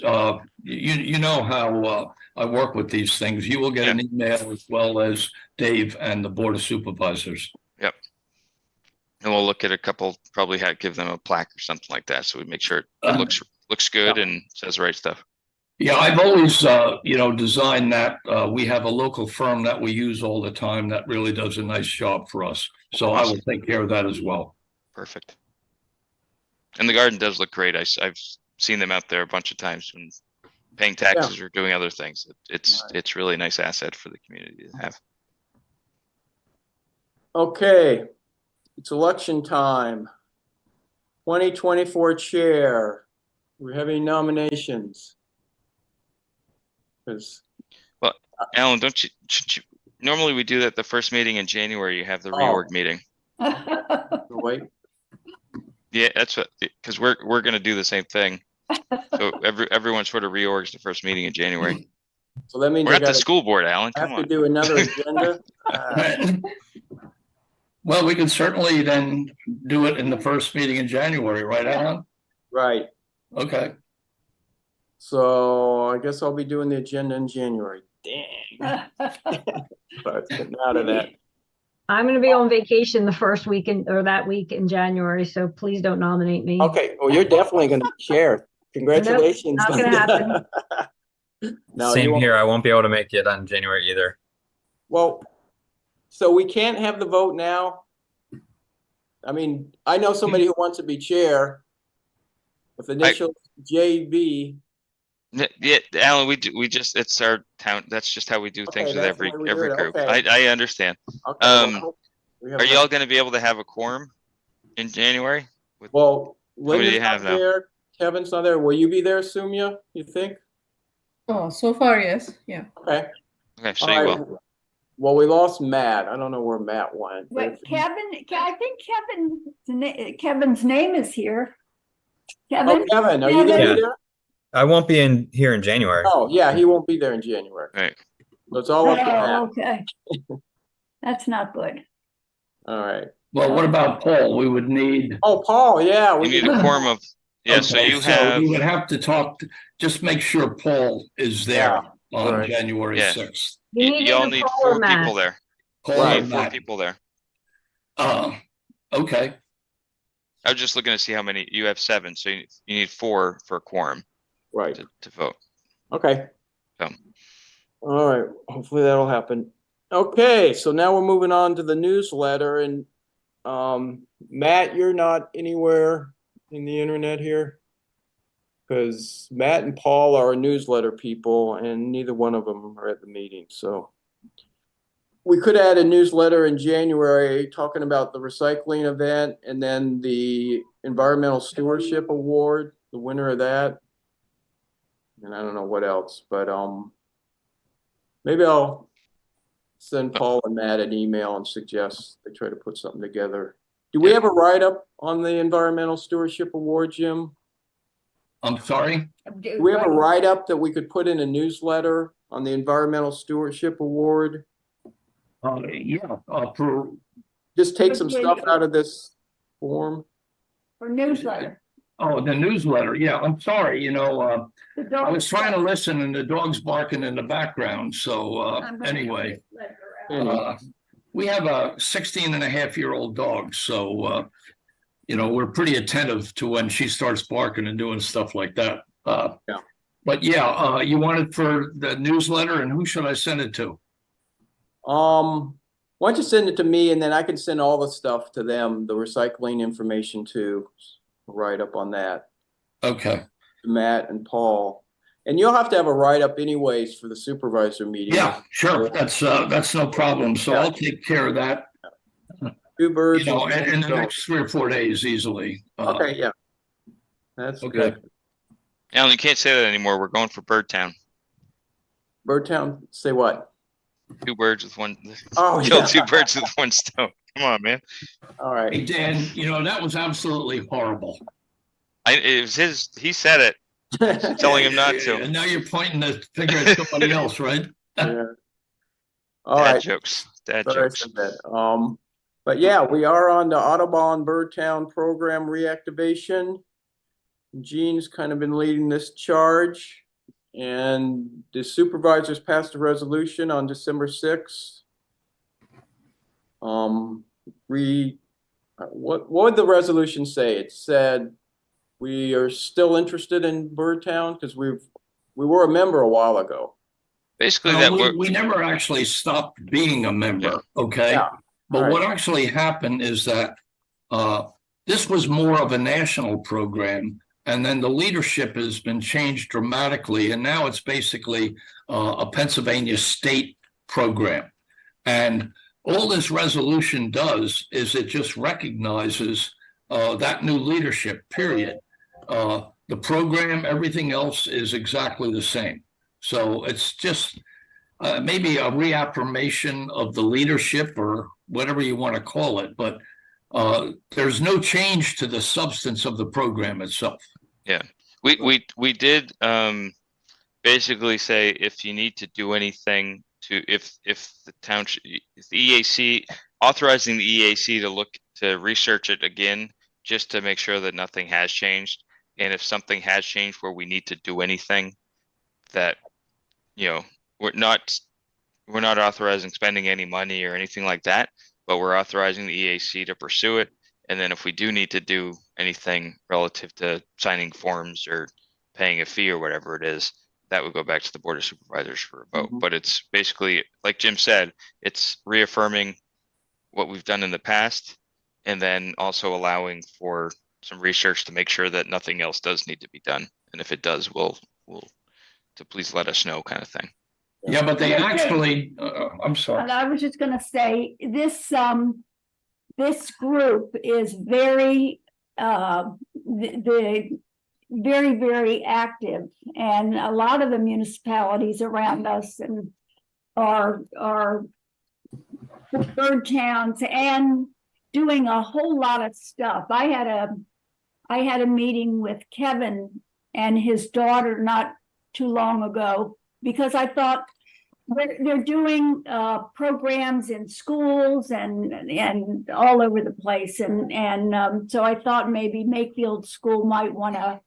you know how I work with these things. You will get an email as well as Dave and the Board of Supervisors. Yep. And we'll look at a couple, probably give them a plaque or something like that, so we make sure it looks good and says the right stuff. Yeah, I've always, designed that. We have a local firm that we use all the time that really does a nice job for us. So I will take care of that as well. Perfect. And the garden does look great. I've seen them out there a bunch of times when paying taxes or doing other things. It's really a nice asset for the community to have. Okay, it's election time. 2024 chair. Do we have any nominations? Well, Alan, don't you, normally we do that the first meeting in January, you have the reorg meeting. Wait, Yeah, that's what, because we're gonna do the same thing. So everyone sort of reorgs the first meeting in January. so that means We're I at the gotta school board, Alan, have come to on. do another agenda. Well, we can certainly then do it in the first meeting in January, right, Alan? Right, Okay. so I guess I'll be doing the agenda in January. Dang. But getting out of that. I'm gonna be on vacation the first weekend or that week in January, so please don't nominate me. Okay, well, you're definitely gonna be chair. Congratulations. not gonna happen. No, Same you won't. here. I won't be able to make it on January either. Well, so we can't have the vote now? I mean, I know somebody who wants to be chair with initials JB. Yeah, Alan, we just, it's our town, that's just how we do things Okay, with that's the way we do every it, group. okay. I understand. Okay, well, I hope we have Are y'all enough. gonna be able to have a quorum in January? Well, many do Linda's you have not now? there, Kevin's not there. Will you be there, Sumya, you think? Oh, so far, yes. Yeah. Okay. Okay, so All you right. will. Well, we lost Matt. I don't know where Matt went. but But if- I think Kevin's name is here. Oh, Kevin? Kevin, are you gonna Yeah. be there? I won't be in here in January. Oh, yeah, he won't be there in January. Right. So it's all up to Oh, Matt. okay. That's not good. All right. Well, what about Paul? We would need. Oh, Paul, yeah. You we need can- a quorum of, yeah, so Okay, you have, you would have to talk, just make sure Paul is there on right. January Yeah. 6th. You need y'all either need Paul or 4 Matt. people there. Paul You Right. and need 4 Matt. people there. Okay. I was just looking to see how many, you have 7, so you need 4 for a quorum Right. to vote. Okay. So. All right. Hopefully that'll happen. Okay, so now we're moving on to the newsletter, and Matt, you're not anywhere in the internet here? Because Matt and Paul are newsletter people, and neither one of them are at the meeting, so. We could add a newsletter in January talking about the recycling event and then the Environmental Stewardship Award, the winner of that. And I don't know what else, but maybe I'll send Paul and Matt an email and suggest they try to put something together. Do we have a write-up on the Environmental Stewardship Award, Jim? I'm sorry? Do we have a write-up that we could put in a newsletter on the Environmental Stewardship Award? Yeah, Just take some stuff out of this form? For newsletter. the newsletter. Yeah, I'm sorry, The I dog- was trying to listen and the dog's barking in the background. So I'm gonna anyway, let her out. we have a 16-and-a-half-year-old dog. So, we're pretty attentive to when she starts barking and doing stuff like that. Yeah. But yeah, you want it for the newsletter, and who should I send it to? Why don't you send it to me and then I can send all the stuff to them, the recycling information too, write up on that, Okay. Matt and Paul. And you'll have to have a write-up anyways for the supervisor meeting. Yeah, sure. That's no problem. So I'll take care of that, 2 birds. with one in the stone. next 3 or 4 days easily. Okay, yeah. That's Okay. good. Alan, you can't say that anymore. We're going for Birdtown. Birdtown, say what? 2 birds with one, Oh, kill yeah. 2 birds with 1 stone. Come on, man. All Hey, right. Dan, that was absolutely horrible. It was he said it, telling him not to. And now you're pointing the finger at somebody else, right? Yeah. All Dad right. jokes. Dad Sorry, I jokes. said that. But yeah, we are on the Audubon Birdtown program reactivation. Gene's kind of been leading this charge, and the supervisors passed a resolution on December 6th. What would the resolution say? It said we are still interested in Birdtown because we were a member a while ago. Basically, We never actually stopped being a member, okay? Yeah. But Right. what actually happened is that this was more of a national program, and then the leadership has been changed dramatically, and now it's basically a Pennsylvania state program. And all this resolution does is it just recognizes that new leadership, period. The program, everything else is exactly the same. So it's just maybe a reaffirmation of the leadership or whatever you want to call it, but there's no change to the substance of the program itself. Yeah, we did basically say if you need to do anything to if the township, if the EAC, authorizing the EAC to look to research it again just to make sure that nothing has changed, and if something has changed where we need to do anything, that we're not authorizing spending any money or anything like that, but we're authorizing the EAC to pursue it. And then if we do need to do anything relative to signing forms or paying a fee or whatever it is, that would go back to the Board of Supervisors for a vote. But it's basically, like Jim said, it's reaffirming what we've done in the past, and then also allowing for some research to make sure that nothing else does need to be done. And if it does, we'll to please let us know, kind of thing. Yeah, but they actually, I'm sorry. And I was just gonna say, this group is very, very, very active, and a lot of the municipalities around us and are bird towns and doing a whole lot of stuff. I had a meeting with Kevin and his daughter not too long ago, because I thought they're doing programs in schools and all over the place, and so I thought maybe Makefield School might want to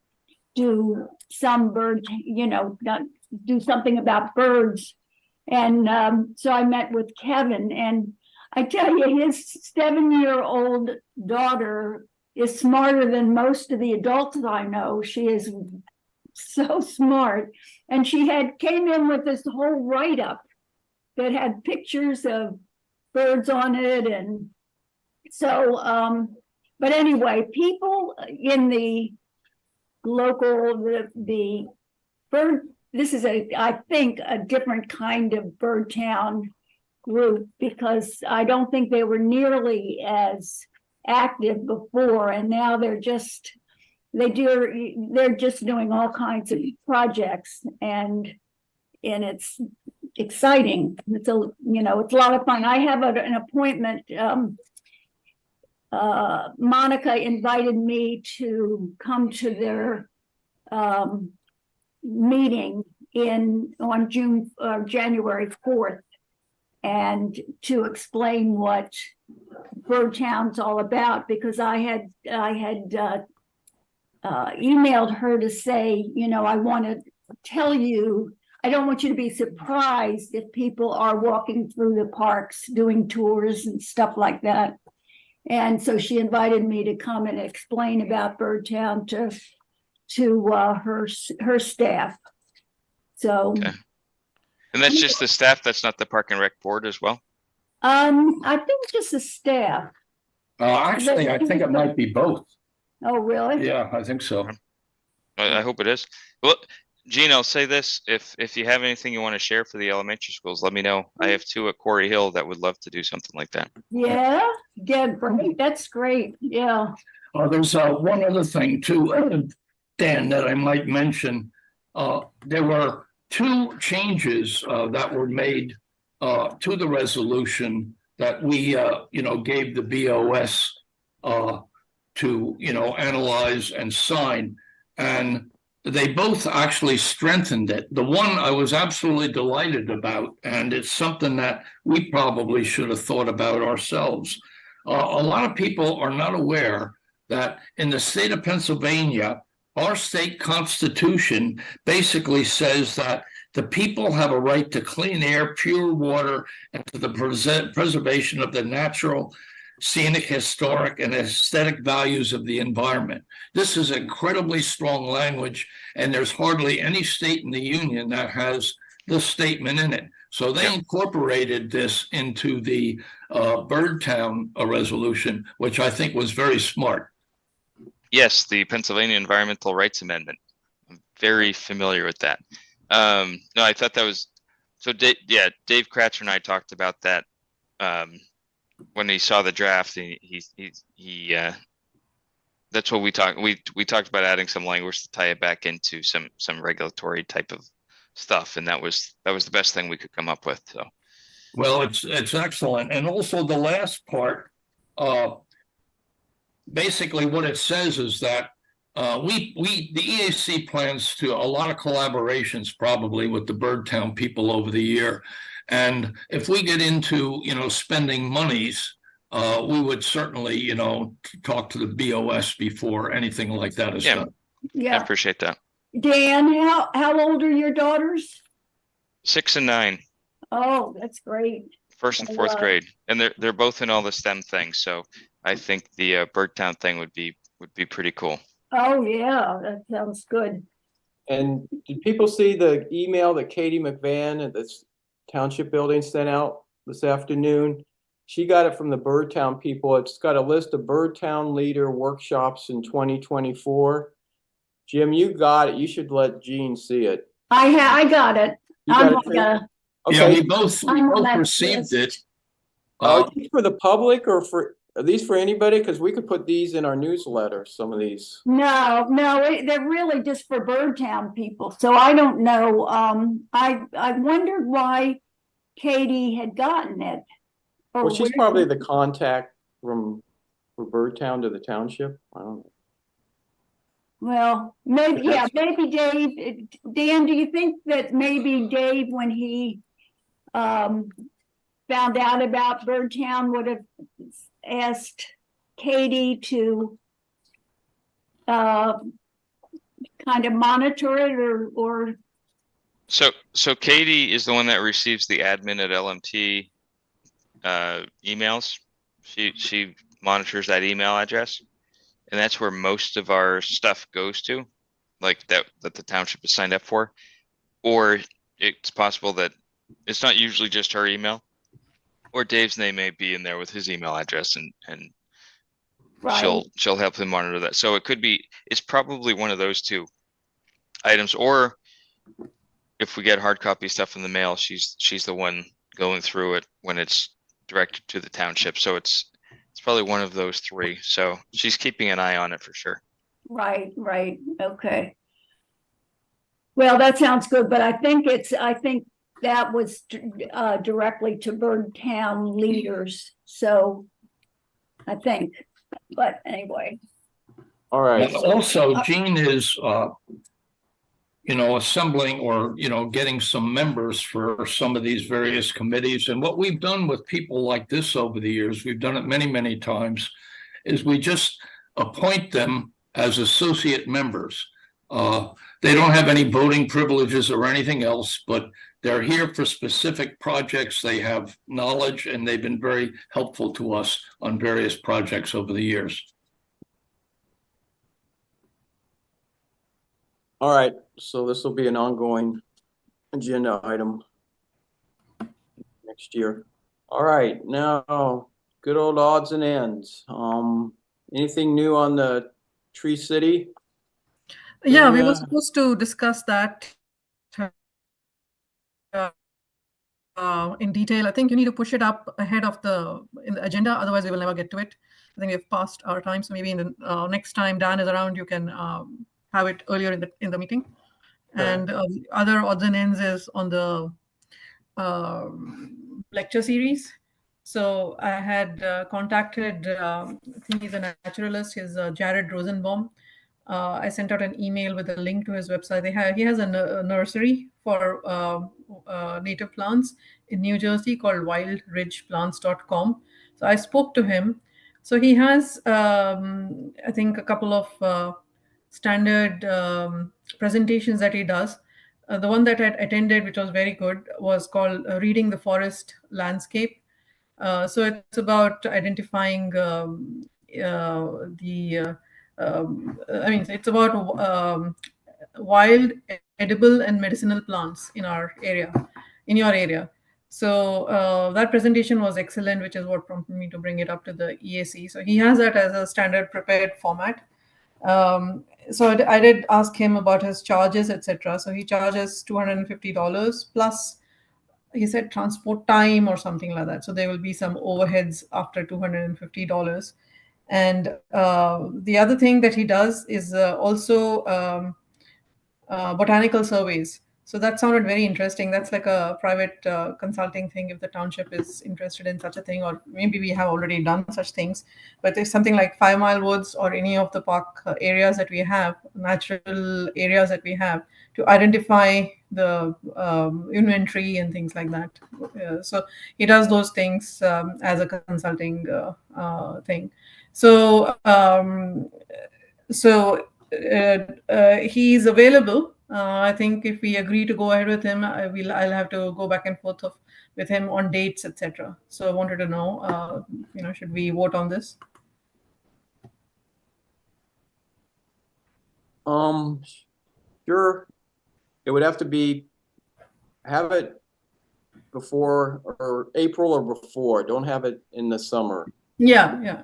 do some bird, do something about birds. And so I met with Kevin, and I tell you, his 7-year-old daughter is smarter than most of the adults I know. She is so smart, and she came in with this whole write-up that had pictures of birds on it. And so but anyway, people in the local, the bird, this is I think a different kind of bird town group, because I don't think they were nearly as active before, and now they're just doing all kinds of projects, and it's exciting. It's a lot of fun. I have an appointment. Monica invited me to come to their meeting on January 4th, and to explain what Bird Town's all about, because I had emailed her to say, I want to tell you, I don't want you to be surprised if people are walking through the parks doing tours and stuff like that. And so she invited me to come and explain about Bird Town to her staff. So, okay. And that's just the staff. That's not the Park and Rec Board as well. I think just the staff. Actually, I think it might be both. Oh, really? Yeah, I think so. I hope it is. Well, Gene, I'll say this: if you have anything you want to share for the elementary schools, let me know. I have 2 at Quarry Hill that would love to do something like that. Yeah, great. That's great. Yeah. There's one other thing too, Dan, that I might mention. There were 2 changes that were made to the resolution that we, gave the BOS to, analyze and sign, and they both actually strengthened it. The one I was absolutely delighted about, and it's something that we probably should have thought about ourselves. A lot of people are not aware that in the state of Pennsylvania, our state constitution basically says that the people have a right to clean air, pure water, and to the preservation of the natural, scenic, historic, and aesthetic values of the environment. This is incredibly strong language, and there's hardly any state in the union that has this statement in it. So they incorporated this into the Birdtown resolution, which I think was very smart. Yes, the Pennsylvania Environmental Rights Amendment. I'm very familiar with that. No, I thought that was so. Dave Kratzer and I talked about that when he saw the draft. He that's what we talked. We talked about adding some language to tie it back into some regulatory type of stuff, and that was the best thing we could come up with. So Well, it's excellent. And also the last part, basically what it says is that the EAC plans to a lot of collaborations probably with the Birdtown people over the year. And if we get into, spending monies, we would certainly, talk to the BOS before anything like that is Yeah. done. I Yeah. appreciate that. Dan, how old are your daughters? 6 and 9, Oh, that's great. first and Oh, fourth wow. grade, and they're both in all the STEM things. So I think the Birdtown thing would be pretty cool. Oh, yeah, that sounds good. And did people see the email that Katie McVan at this township building sent out this afternoon? She got it from the Birdtown people. It's got a list of Birdtown leader workshops in 2024. Jim, you got it. You should let Jean see it. I got it. You I'm got it, gonna, Yeah, Okay. we both I'm on that received it. Are these for the public or are these for anybody? Because we could put these in our newsletter, some of these. no, they're really just for Birdtown people. So I don't know. I wondered why Katie had gotten it. Or Well, she's where- probably the contact for Birdtown to the township. I don't know. Well, maybe, yeah, maybe Dave, Dan, do you think that maybe Dave, when he found out about Birdtown, would have asked Katie to kind of monitor it or So Katie is the one that receives the admin at LMT emails. She monitors that email address, and that's where most of our stuff goes to, like that the township is signed up for. Or it's possible that it's not usually just her email, or Dave's name may be in there with his email address, and right. she'll help him monitor that. So it's probably one of those two items. Or if we get hard copy stuff in the mail, she's the one going through it when it's directed to the township. So it's probably one of those three. So she's keeping an eye on it for sure. Right, okay. Well, that sounds good, but I think that was directly to Birdtown leaders. So I think, but anyway. All right. And also, Jean is, assembling or, getting some members for some of these various committees. And what we've done with people like this over the years, we've done it many, many times, is we just appoint them as associate members. They don't have any voting privileges or anything else, but they're here for specific projects. They have knowledge, and they've been very helpful to us on various projects over the years. All right, so this will be an ongoing agenda item next year. All right, now good old odds and ends. Anything new on the Tree City? Yeah, we Yeah. were supposed to discuss that in detail. I think you need to push it up ahead of in the agenda, otherwise we will never get to it. I think we've passed our time, so maybe in the next time Dan is around, you can have it earlier in the meeting. Sure. And the other odds and ends is on the lecture series. So I had contacted, I think he's a naturalist, he's Jared Rosenbaum. I sent out an email with a link to his website. He has a nursery for native plants in New Jersey called wildridgeplants.com. So I spoke to him. So he has, I think, a couple of standard presentations that he does. The one that I attended, which was very good, was called Reading the Forest Landscape. So it's about identifying it's about wild, edible, and medicinal plants in your area. So that presentation was excellent, which is what prompted me to bring it up to the EAC. So he has that as a standard prepared format. So I did ask him about his charges, etc. So he charges $250 plus, he said, transport time or something like that. So there will be some overheads after $250. And the other thing that he does is also botanical surveys. So that sounded very interesting. That's like a private consulting thing if the township is interested in such a thing, or maybe we have already done such things. But there's something like 5 Mile Woods or any of the park areas that we have, natural areas that we have, to identify the inventory and things like that. So he does those things as a consulting thing. So he's available. I think if we agree to go ahead with him, I'll have to go back and forth with him on dates, etc. So I wanted to know, should we vote on this? Sure. It would have to have it before or April or before. Don't have it in the summer. Yeah.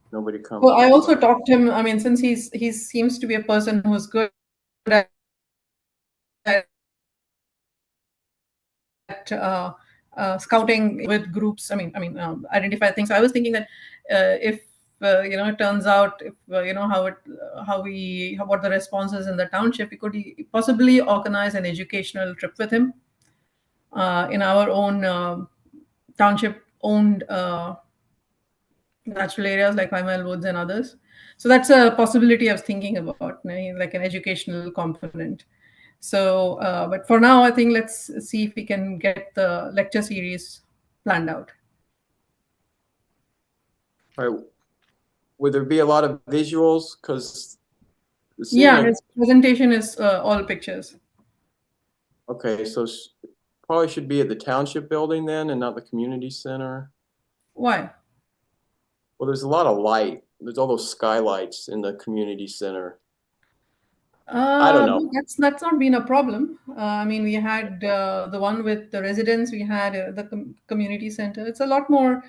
Nobody comes. Well, I also talked to him. I mean, since he seems to be a person who's good at scouting with groups. Identify things. So I was thinking that if it turns out, if what the response is in the township, we could possibly organize an educational trip with him in our own township owned natural areas like 5 Mile Woods and others. So that's a possibility I was thinking about, like an educational component. So, but for now, I think let's see if we can get the lecture series planned out. All right. Would there be a lot of visuals? Because his presentation is all pictures. Okay, so probably should be at the township building then, and not the community center. Why? Well, there's a lot of light. There's all those skylights in the community center. I don't know. That's not been a problem. We had the one with the residents. We had the community center. It's a lot more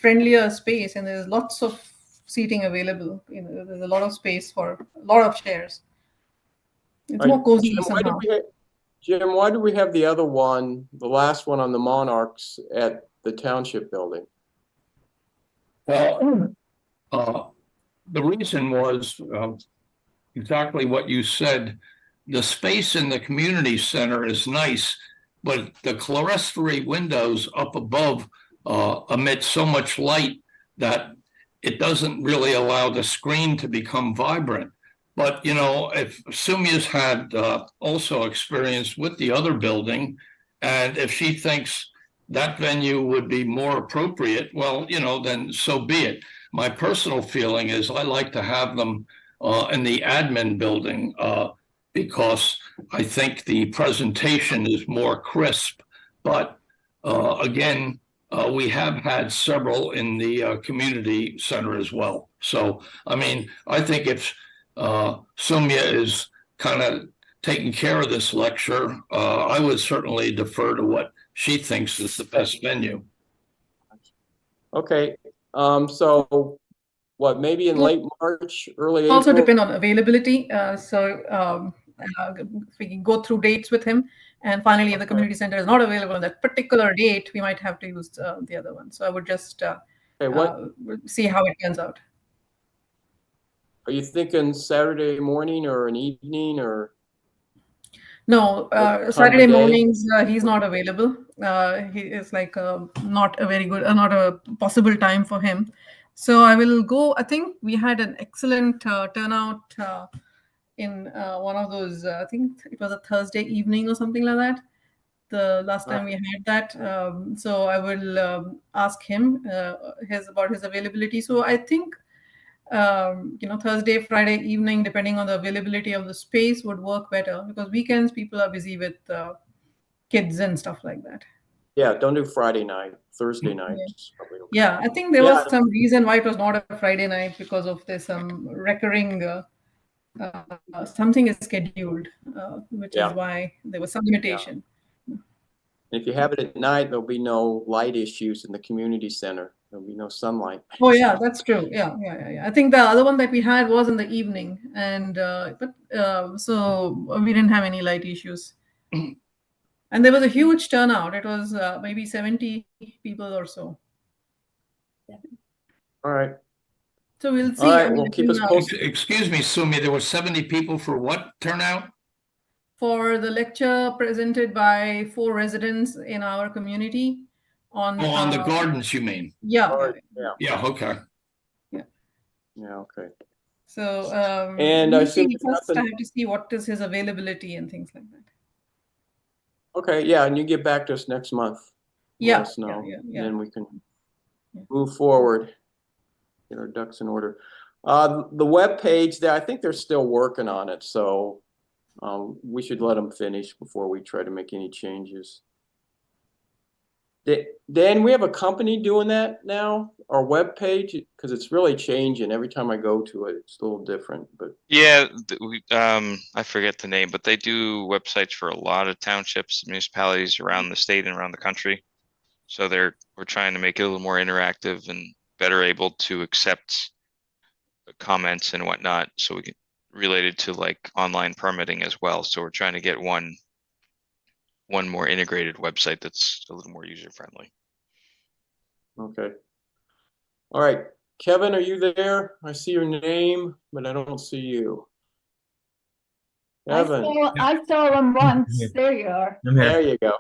friendlier space, and there's lots of seating available. There's a lot of space for a lot of chairs. It's more cozy somehow. Jim, why do we have the other one, the last one on the Monarchs, at the township building? Well, the reason was exactly what you said. The space in the community center is nice, but the clerestory windows up above emit so much light that it doesn't really allow the screen to become vibrant. But, if Sumya's had also experience with the other building, and if she thinks that venue would be more appropriate, well, then so be it. My personal feeling is I like to have them in the admin building because I think the presentation is more crisp. But again, we have had several in the community center as well. So, I think if Sumya is kind of taking care of this lecture, I would certainly defer to what she thinks is the best venue. Okay. So what, maybe in late March, early April? Also depend on availability. If we can go through dates with him, and finally, if the community center is not available on that particular date, we might have to use the other one. So I would just see how it turns out. Are you thinking Saturday morning or an evening or? No, Saturday mornings he's not available. He is like not a very good, not a possible time for him. So I will go. I think we had an excellent turnout in one of those. I think it was a Thursday evening or something like that. The last time we had that. So I will ask him about his availability. So I think Thursday, Friday evening, depending on the availability of the space, would work better, because weekends people are busy with kids and stuff like that. Yeah, don't do Friday night. Thursday night. Yeah, I think there was some reason why it was not a Friday night, because of this recurring something is scheduled, which is why there was some limitation. Yeah. If you have it at night, there'll be no light issues in the community center. There'll be no sunlight. Oh yeah, that's true. Yeah. I think the other one that we had was in the evening, and so we didn't have any light issues. And there was a huge turnout. It was maybe 70 people or so. All right. So we'll see. All right, we'll keep us posted. Excuse me, Sumi, there were 70 people for what turnout? for the lecture presented by 4 residents in our community on Oh, on the gardens, you mean? Yeah, Or- yeah. Yeah, okay. Yeah, okay. So And I assume maybe there's first I nothing- have to see what is his availability and things like that. Okay, yeah, and you get back to us next month. Let Yeah, us know, yeah. and then we can Yeah. move forward, get our ducks in order. The web page there, I think they're still working on it, so we should let them finish before we try to make any changes. Dan, we have a company doing that now, our web page, because it's really changing. Every time I go to it, it's a little different, but Yeah, I forget the name, but they do websites for a lot of townships, municipalities around the state and around the country. So we're trying to make it a little more interactive and better able to accept comments and whatnot. So we can related to like online permitting as well. So we're trying to get one more integrated website that's a little more user friendly. okay. All right, Kevin, are you there? I see your name, but I don't see you. Kevin, I saw him once. There you are. I'm here. there you go.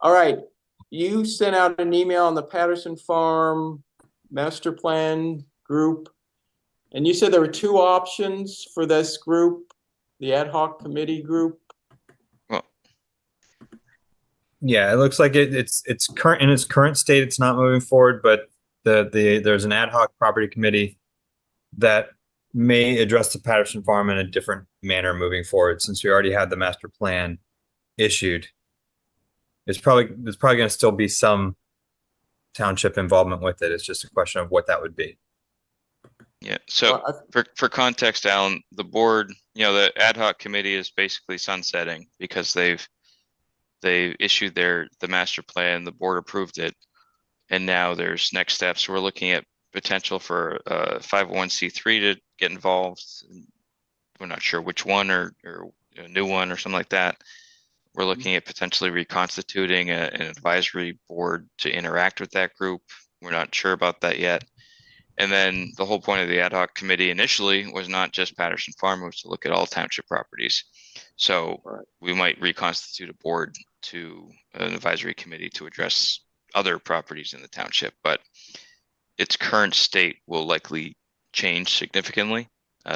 All right, you sent out an email on the Patterson Farm Master Plan group, and you said there were 2 options for this group, the ad hoc committee group. Well, Yeah, it looks like it's current in its current state. It's not moving forward, but there's an ad hoc property committee that may address the Patterson Farm in a different manner moving forward. Since we already had the master plan issued, there's probably going to still be some township involvement with it. It's just a question of what that would be. yeah. So for context, Alan, the board, the ad hoc committee is basically sunsetting because they issued the master plan, the board approved it, and now there's next steps. We're looking at potential for 501c3 to get involved. We're not sure which one or a new one or something like that. We're looking at potentially reconstituting an advisory board to interact with that group. We're not sure about that yet. And then the whole point of the ad hoc committee initially was not just Patterson Farm, it was to look at all township properties. So we might reconstitute a board to an advisory committee to address other properties in the township, but its current state will likely change significantly.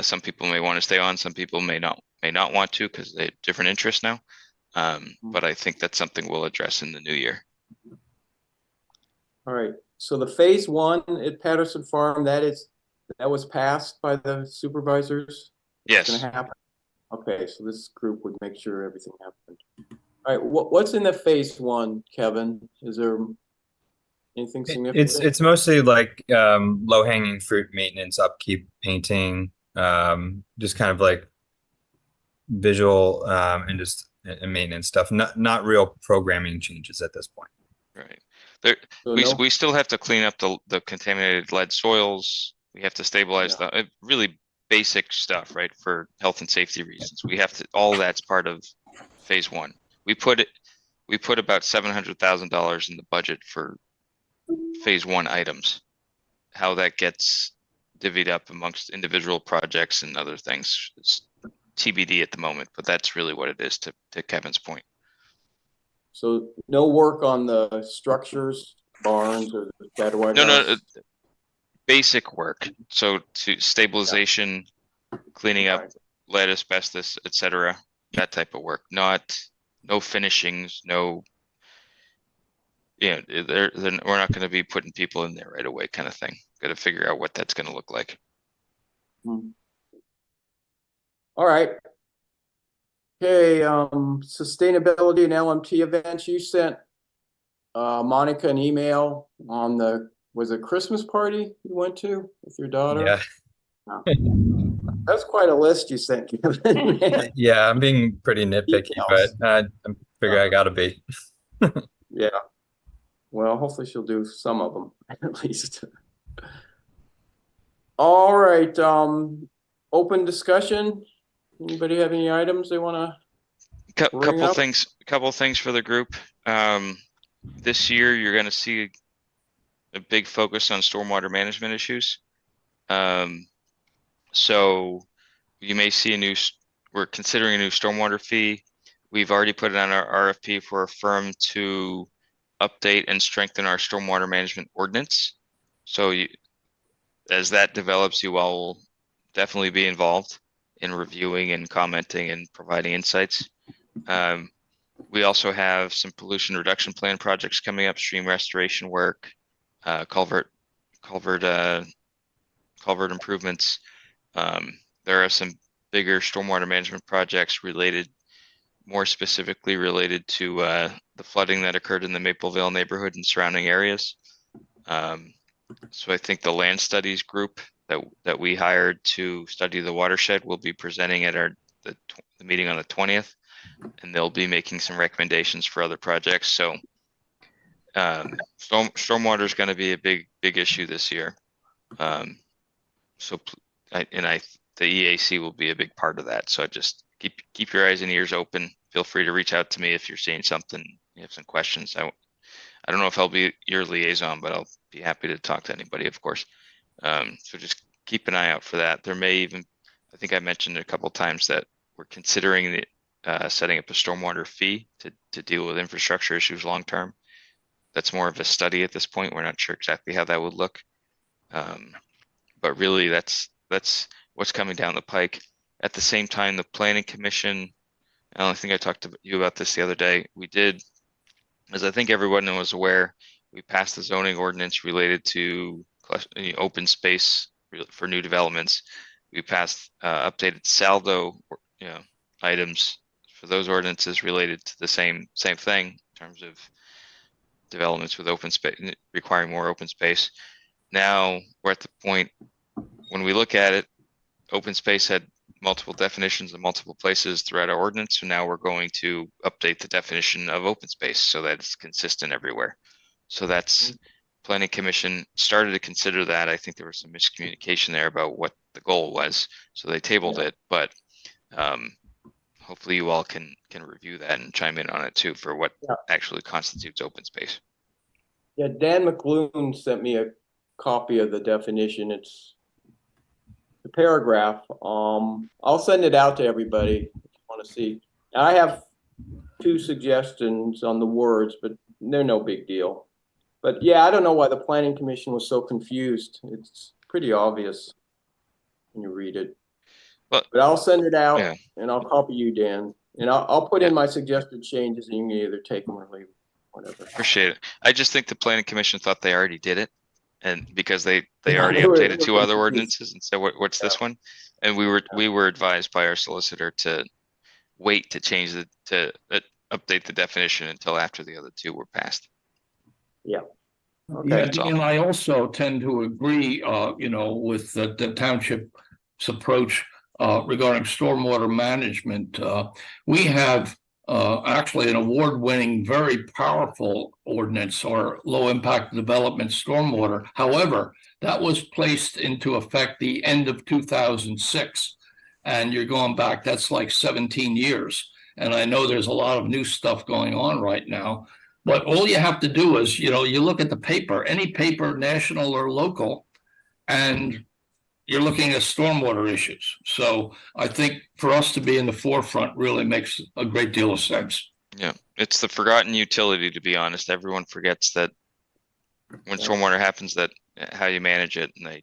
Some people may want to stay on, some people may not want to because they have different interests now. But I think that's something we'll address in the new year. All right, so the phase 1 at Patterson Farm, that was passed by the supervisors? Yes. It's gonna happen? Okay, so this group would make sure everything happened. All right, what's in the phase 1, Kevin? Is there anything significant? It's mostly like low-hanging fruit maintenance, upkeep, painting, just kind of like visual and maintenance stuff. Not real programming changes at this point. Right. So we still have to clean up the contaminated lead soils. We have to stabilize the really basic stuff, right? For health and safety reasons. We have to, all that's part of phase 1. We put about $700,000 in the budget for phase 1 items. How that gets divvied up amongst individual projects and other things, it's TBD at the moment, but that's really what it is to Kevin's point. So no work on the structures, barns, or the shed White House? No, basic work. So to stabilization, cleaning up lead, asbestos, etc. That type of work. No finishings, no. We're not going to be putting people in there right away, kind of thing. Got to figure out what that's going to look like. All right. Okay, sustainability and LMT events. You sent Monica an email on was it Christmas party you went to with your daughter? Yeah. Oh. That's quite a list you sent, Kevin. Yeah, I'm being pretty nitpicky, but I figure I gotta be. Yeah. Well, hopefully she'll do some of them at least. All right. Open discussion. Anybody have any items they want to? Couple things for the group. This year, you're going to see a big focus on stormwater management issues. So you may see we're considering a new stormwater fee. We've already put it on our RFP for a firm to update and strengthen our stormwater management ordinance. So as that develops, you all will definitely be involved in reviewing and commenting and providing insights. We also have some pollution reduction plan projects coming up, stream restoration work, culvert improvements. There are some bigger stormwater management projects more specifically related to the flooding that occurred in the Mapleville neighborhood and surrounding areas. So I think the land studies group that we hired to study the watershed will be presenting at the meeting on the 20th, and they'll be making some recommendations for other projects. So stormwater is going to be a big issue this year. The EAC will be a big part of that. So just keep your eyes and ears open. Feel free to reach out to me if you're seeing something, you have some questions. I don't know if I'll be your liaison, but I'll be happy to talk to anybody, of course. So just keep an eye out for that. There may even, I think I mentioned a couple of times that we're considering setting up a stormwater fee to deal with infrastructure issues long term. That's more of a study at this point. We're not sure exactly how that would look. But really that's what's coming down the pike. At the same time, the Planning Commission, I think I talked to you about this the other day. We did, as I think everyone was aware, we passed the zoning ordinance related to open space for new developments. We passed updated saldo items for those ordinances related to the same thing in terms of developments with open space, requiring more open space. Now we're at the point when we look at it, open space had multiple definitions in multiple places throughout our ordinance. So now we're going to update the definition of open space so that it's consistent everywhere. So that's Planning Commission started to consider that. I think there was some miscommunication there about what the goal was. So they tabled it, but hopefully you all can review that and chime in on it too for what actually constitutes open space. Yeah, Dan McLoone sent me a copy of the definition. It's the paragraph. I'll send it out to everybody if you want to see. I have 2 suggestions on the words, but they're no big deal. But yeah, I don't know why the Planning Commission was so confused. It's pretty obvious when you read it. But I'll send it out and I'll copy you, Dan. And I'll put in my suggested changes and you can either take them or leave them, whatever. Appreciate it. I just think the Planning Commission thought they already did it. And because they already updated 2 other ordinances and said, what's this one? And we were advised by our solicitor to wait to change to update the definition until after the other 2 were passed. Yeah. Okay. Yeah, and I also tend to agree, with the township's approach regarding stormwater management. We have actually an award-winning, very powerful ordinance or low-impact development stormwater. However, that was placed into effect the end of 2006, and you're going back, that's like 17 years. And I know there's a lot of new stuff going on right now, but all you have to do is, you look at the paper, any paper, national or local, and you're looking at stormwater issues. So I think for us to be in the forefront really makes a great deal of sense. Yeah, it's the forgotten utility, to be honest. Everyone forgets that when stormwater happens, that how you manage it, and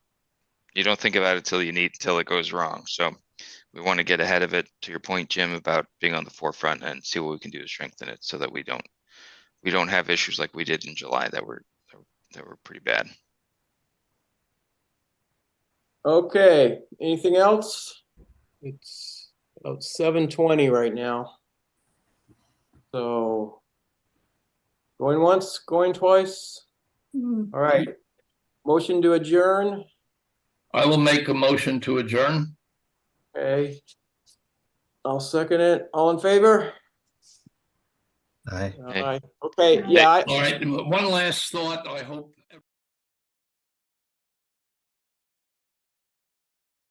you don't think about it till it goes wrong. So we want to get ahead of it, to your point, Jim, about being on the forefront and see what we can do to strengthen it so that we don't have issues like we did in July that were pretty bad. Okay, anything else? It's about 7:20 right now. So going once, going twice. All right. Motion to adjourn. I will make a motion to adjourn. Okay. I'll second it. All in favor? Aye. Aye. Okay, yeah. All right, one last thought. I hope